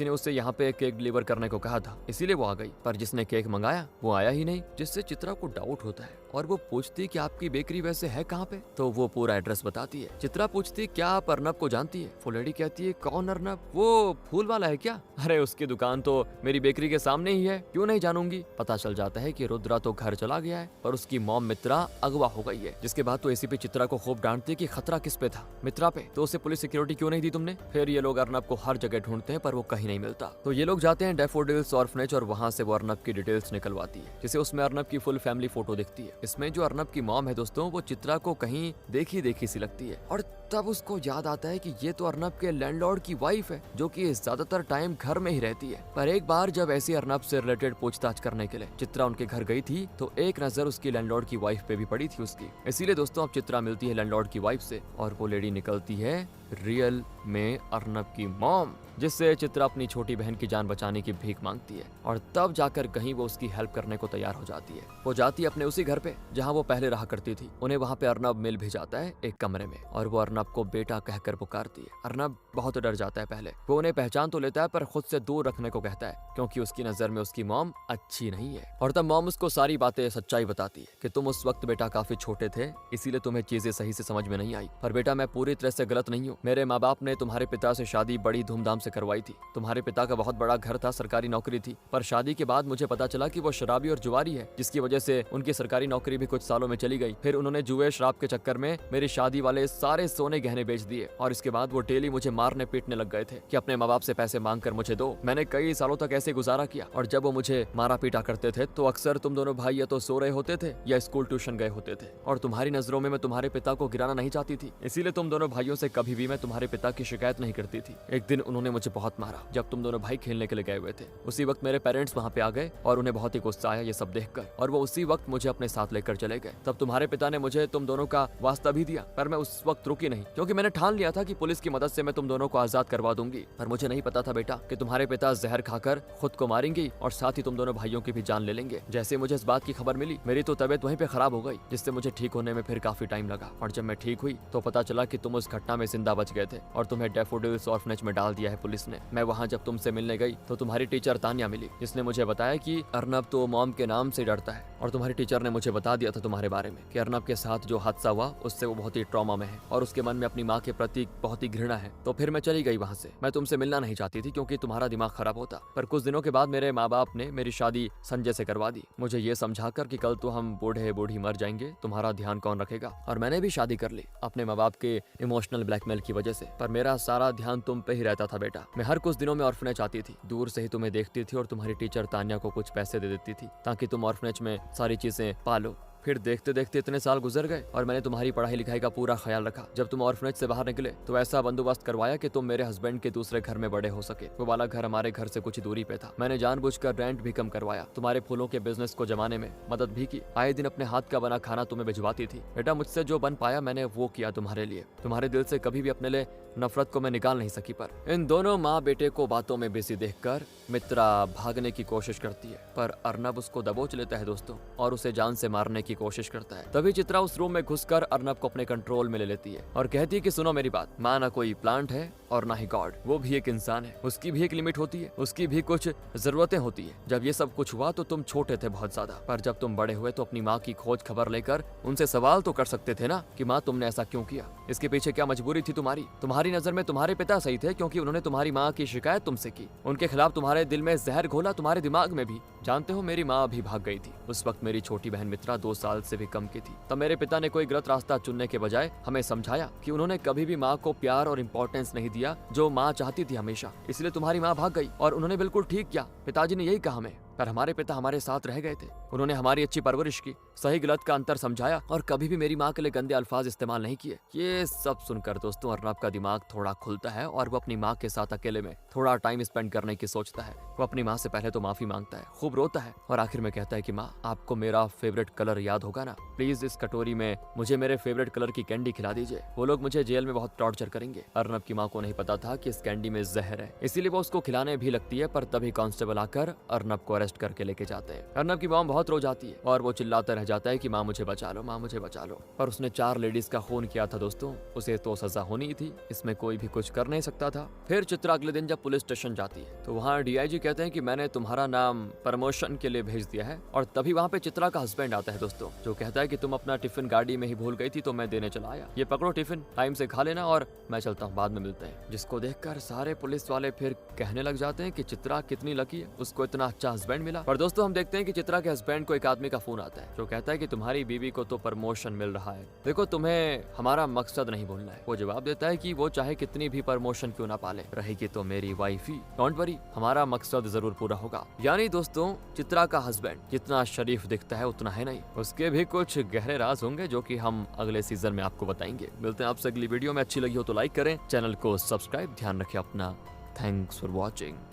ने उसे यहाँ पे केक डिलीवर करने को कहा था, इसीलिए वो आ गई, पर जिसने केक मंगाया वो आया ही नहीं, जिससे चित्रा को डाउट होता है और वो पूछती कि आपकी बेकरी वैसे है कहाँ पे, तो वो पूरा एड्रेस बताती है। चित्रा पूछती क्या आप अर्नब को जानती है, वो लेडी कहती है कौन अर्नब, वो फूल वाला है क्या, अरे उसकी दुकान तो मेरी बेकरी के सामने ही है, क्यों नहीं जानूंगी। पता चल जाता है कि रुद्रा तो घर चला गया है पर उसकी मॉम मित्रा अगवा हो गई है, जिसके बाद तो एसीपी चित्रा को खूब डांटती है कि खतरा किस पे था, मित्रा पे, तो उसे पुलिस सिक्योरिटी क्यों नहीं दी तुमने। फिर ये लोग अर्नब को हर जगह ढूंढते हैं पर वो कहीं नहीं मिलता, तो ये लोग जाते हैं डैफोडिल्स ऑर्फनेज और वहाँ से वो अर्नब की डिटेल्स निकलवाती है, जिसे उसमें अर्नब की फुल फैमिली फोटो दिखती है। इसमें जो अर्नब की मॉम है दोस्तों वो चित्रा को कहीं देखी सी लगती है और तब उसको याद आता है कि ये तो अर्नब के लैंडलॉर्ड की वाइफ है, जो कि ज्यादातर टाइम घर में ही रहती है। पर एक बार जब ऐसी अर्नब से रिलेटेड पूछताछ करने के लिए चित्रा उनके घर गई थी तो एक नजर उसकी लैंडलॉर्ड की वाइफ पे भी पड़ी थी उसकी, इसीलिए दोस्तों अब चित्रा मिलती है लैंडलॉर्ड की वाइफ से और वो लेडी निकलती है रियल में अर्नब की मॉम, जिससे चित्रा अपनी छोटी बहन की जान बचाने की भीख मांगती है और तब जाकर कहीं वो उसकी हेल्प करने को तैयार हो जाती है। वो जाती है अपने उसी घर पे जहाँ वो पहले रहा करती थी। उन्हें वहाँ पे अर्नब मिल भी जाता है एक कमरे में और वो अर्नब को बेटा कहकर पुकारती है। अर्नब बहुत डर जाता है, पहले वो उन्हें पहचान तो लेता है पर खुद से दूर रखने को कहता है क्योंकि उसकी नजर में उसकी मॉम अच्छी नहीं है। और तब मॉम उसको सारी बातें सच्चाई बताती है कि तुम उस वक्त बेटा काफी छोटे थे, इसीलिए तुम्हें चीजें सही से समझ में नहीं आई, पर बेटा मैं पूरी तरह से गलत नहीं हूँ। मेरे माँ बाप ने तुम्हारे पिता से शादी बड़ी धूमधाम से करवाई थी। तुम्हारे पिता का बहुत बड़ा घर था, सरकारी नौकरी थी, पर शादी के बाद मुझे पता चला कि वो शराबी और जुआरी है, जिसकी वजह से उनकी सरकारी नौकरी भी कुछ सालों में चली गई। फिर उन्होंने जुए शराब के चक्कर में मेरी शादी वाले सारे सोने गहने बेच दिए और इसके बाद वो डेली मुझे मारने पीटने लग गए थे कि अपने माँ बाप से पैसे मांग कर मुझे दो। मैंने कई सालों तक ऐसे गुजारा किया और जब वो मुझे मारा पीटा करते थे तो अक्सर तुम दोनों भाई या तो सो रहे होते थे या स्कूल ट्यूशन गए होते थे और तुम्हारी नजरों में मैं तुम्हारे पिता को गिराना नहीं चाहती थी, इसीलिए तुम दोनों भाइयों से कभी भी मैं तुम्हारे पिता की शिकायत नहीं करती थी। एक दिन उन्होंने मुझे बहुत मारा जब तुम दोनों भाई खेलने के लिए गए हुए थे। उसी वक्त मेरे पेरेंट्स वहाँ पे आ गए और उन्हें बहुत ही गुस्सा आया ये सब देखकर और वो उसी वक्त मुझे अपने साथ लेकर चले गए। तब तुम्हारे पिता ने मुझे तुम दोनों का वास्ता भी दिया, पर मैं उस वक्त रुकी नहीं क्योंकि मैंने ठान लिया था कि पुलिस की मदद से मैं तुम दोनों को आजाद करवा दूंगी। पर मुझे नहीं पता था बेटा कि तुम्हारे पिता जहर खाकर खुद को मारेंगे और साथ ही तुम दोनों भाइयों की भी जान ले लेंगे। जैसे मुझे इस बात की खबर मिली मेरी तो तबीयत वहीं पे खराब हो गई, जिससे मुझे ठीक होने में फिर काफी टाइम लगा और जब मैं ठीक हुई तो पता चला कि तुम उस घटना में जिंदा बच गए थे और तुम्हें डैफोडिल्स ऑर्फनेज में डाल दिया है पुलिस ने। मैं वहाँ जब तुमसे मिलने गई तो तुम्हारी टीचर तानिया मिली, जिसने मुझे बताया कि अर्नब तो मॉम के नाम से डरता है और तुम्हारी टीचर ने मुझे बता दिया था तुम्हारे बारे में कि अर्नब के साथ जो हादसा हुआ उससे वो बहुत ही ट्रॉमा में है और उसके मन में अपनी माँ के प्रति बहुत ही घृणा है। तो फिर मैं चली गई वहाँ से। मैं तुमसे मिलना नहीं चाहती थी क्योंकि तुम्हारा दिमाग खराब होता, पर कुछ दिनों के बाद मेरे माँ बाप ने मेरी शादी संजय से करवा दी, मुझे ये समझाकर कि कल तो हम बूढ़े बूढ़ी मर जाएंगे, तुम्हारा ध्यान कौन रखेगा। और मैंने भी शादी कर ली अपने माँ बाप के इमोशनल ब्लैकमेल की वजह से, पर मेरा सारा ध्यान तुम पे ही रहता था बेटा। मैं हर कुछ दिनों में ऑर्फनेज आती थी, दूर से ही तुम्हें देखती थी और तुम्हारी टीचर तानिया को कुछ पैसे दे देती थी ताकि तुम ऑर्फनेज में सारी चीजें पालो। फिर देखते देखते इतने साल गुजर गए और मैंने तुम्हारी पढ़ाई लिखाई का पूरा ख्याल रखा। जब तुम ऑर्फनेज से बाहर निकले तो ऐसा बंदोबस्त करवाया कि तुम मेरे हस्बैंड के दूसरे घर में बड़े हो सके। वो वाला घर हमारे घर से कुछ दूरी पे था। मैंने जानबूझकर रेंट भी कम करवाया, तुम्हारे फूलों के बिजनेस को जमाने में मदद भी की। आए दिन अपने हाथ का बना खाना तुम्हें भिजवाती थी। बेटा मुझसे जो बन पाया मैंने वो किया तुम्हारे लिए। तुम्हारे दिल से कभी भी अपने लिए नफरत को मैं निकाल नहीं सकी। पर इन दोनों माँ बेटे को बातों में बिजी देखकर मित्रा भागने की कोशिश करती है, पर अर्नब उसको दबोच लेता है दोस्तों और उसे जान से मारने की कोशिश करता है। तभी चित्रा उस रूम में घुसकर अर्नब को अपने कंट्रोल में ले लेती है और कहती है कि सुनो मेरी बात, माँ ना कोई प्लांट है और ना ही गॉड, वो भी एक इंसान है, उसकी भी एक लिमिट होती है, उसकी भी कुछ जरूरतें होती है। जब ये सब कुछ हुआ तो तुम छोटे थे बहुत ज्यादा, पर जब तुम बड़े हुए तो अपनी माँ की खोज खबर लेकर उनसे सवाल तो कर सकते थे ना कि माँ तुमने ऐसा क्यों किया, इसके पीछे क्या मजबूरी थी तुम्हारी। तुम्हारी नजर में तुम्हारे पिता सही थे क्योंकि उन्होंने तुम्हारी माँ की शिकायत तुमसे की, उनके खिलाफ तुम्हारे दिल में जहर घोला, तुम्हारे दिमाग में भी। जानते हो मेरी माँ भी भाग गई थी, उस वक्त मेरी छोटी बहन मित्रा 2 साल से भी कम की थी। तब मेरे पिता ने कोई गलत रास्ता चुनने के बजाय हमें समझाया कि उन्होंने कभी भी माँ को प्यार और इम्पोर्टेंस नहीं दिया जो माँ चाहती थी हमेशा, इसलिए तुम्हारी माँ भाग गई। और उन्होंने बिल्कुल ठीक किया, पिताजी ने यही कहा हमें, पर हमारे पिता हमारे साथ रह गए थे, उन्होंने हमारी अच्छी परवरिश की, सही गलत का अंतर समझाया और कभी भी मेरी माँ के लिए गंदे अल्फाज इस्तेमाल नहीं किए। ये सब सुनकर दोस्तों अर्नब का दिमाग थोड़ा खुलता है और वो अपनी माँ के साथ अकेले में थोड़ा टाइम स्पेंड करने की सोचता है। वो अपनी माँ से पहले तो माफी मांगता है, खूब रोता है और आखिर में कहता है कि माँ आपको मेरा फेवरेट कलर याद होगा ना, प्लीज इस कटोरी में मुझे मेरे फेवरेट कलर की कैंडी खिला दीजिए, वो लोग मुझे जेल में बहुत टॉर्चर करेंगे। अर्नब की माँ को नहीं पता था कि इस कैंडी में जहर है, इसीलिए वो उसको खिलाने भी लगती है, पर तभी कांस्टेबल आकर अर्नब को अरेस्ट करके लेके जाते हैं। अर्नब की मॉम बहुत रो जाती है और वो चिल्लाता रह जाता है कि माँ मुझे बचा लो, माँ मुझे बचा लो। पर उसने 4 लेडीज का खून किया था दोस्तों, उसे तो सजा होनी थी, इसमें कोई भी कुछ कर नहीं सकता था। फिर चित्रा अगले दिन जब पुलिस स्टेशन जाती है तो वहाँ डीआईजी कहते हैं कि मैंने तुम्हारा नाम प्रमोशन के लिए भेज दिया है। और तभी वहाँ पे चित्रा का हस्बैंड आता है दोस्तों, जो कहता है कि तुम अपना टिफिन गाड़ी में ही भूल गई थी तो मैं देने चला आया, ये पकड़ो टिफिन, टाइम से खा लेना और मैं चलता हूँ, बाद में मिलते हैं। जिसको देखकर सारे पुलिस वाले फिर कहने लग जाते हैं कि चित्रा कितनी लकी है, उसको इतना अच्छा हस्बैंड मिला। पर दोस्तों हम देखते हैं कि चित्रा के हस्बैंड को एक आदमी का फोन आता है जो कहता है कि तुम्हारी बीवी को तो प्रमोशन मिल रहा है, देखो तुम्हें हमारा मकसद नहीं भूलना है। वो जवाब देता है कि वो चाहे कितनी भी प्रमोशन क्यों ना पाले, रहेगी तो मेरी वाइफ ही, डोंट वरी, हमारा मकसद जरूर पूरा होगा। यानी दोस्तों चित्रा का हस्बैंड जितना शरीफ दिखता है उतना है नहीं, उसके भी कुछ गहरे राज होंगे जो कि हम अगले सीजन में आपको बताएंगे। मिलते हैं आपसे अगली वीडियो में, अच्छी लगी हो तो लाइक करें, चैनल को सब्सक्राइब, ध्यान रखें अपना। Thanks for watching.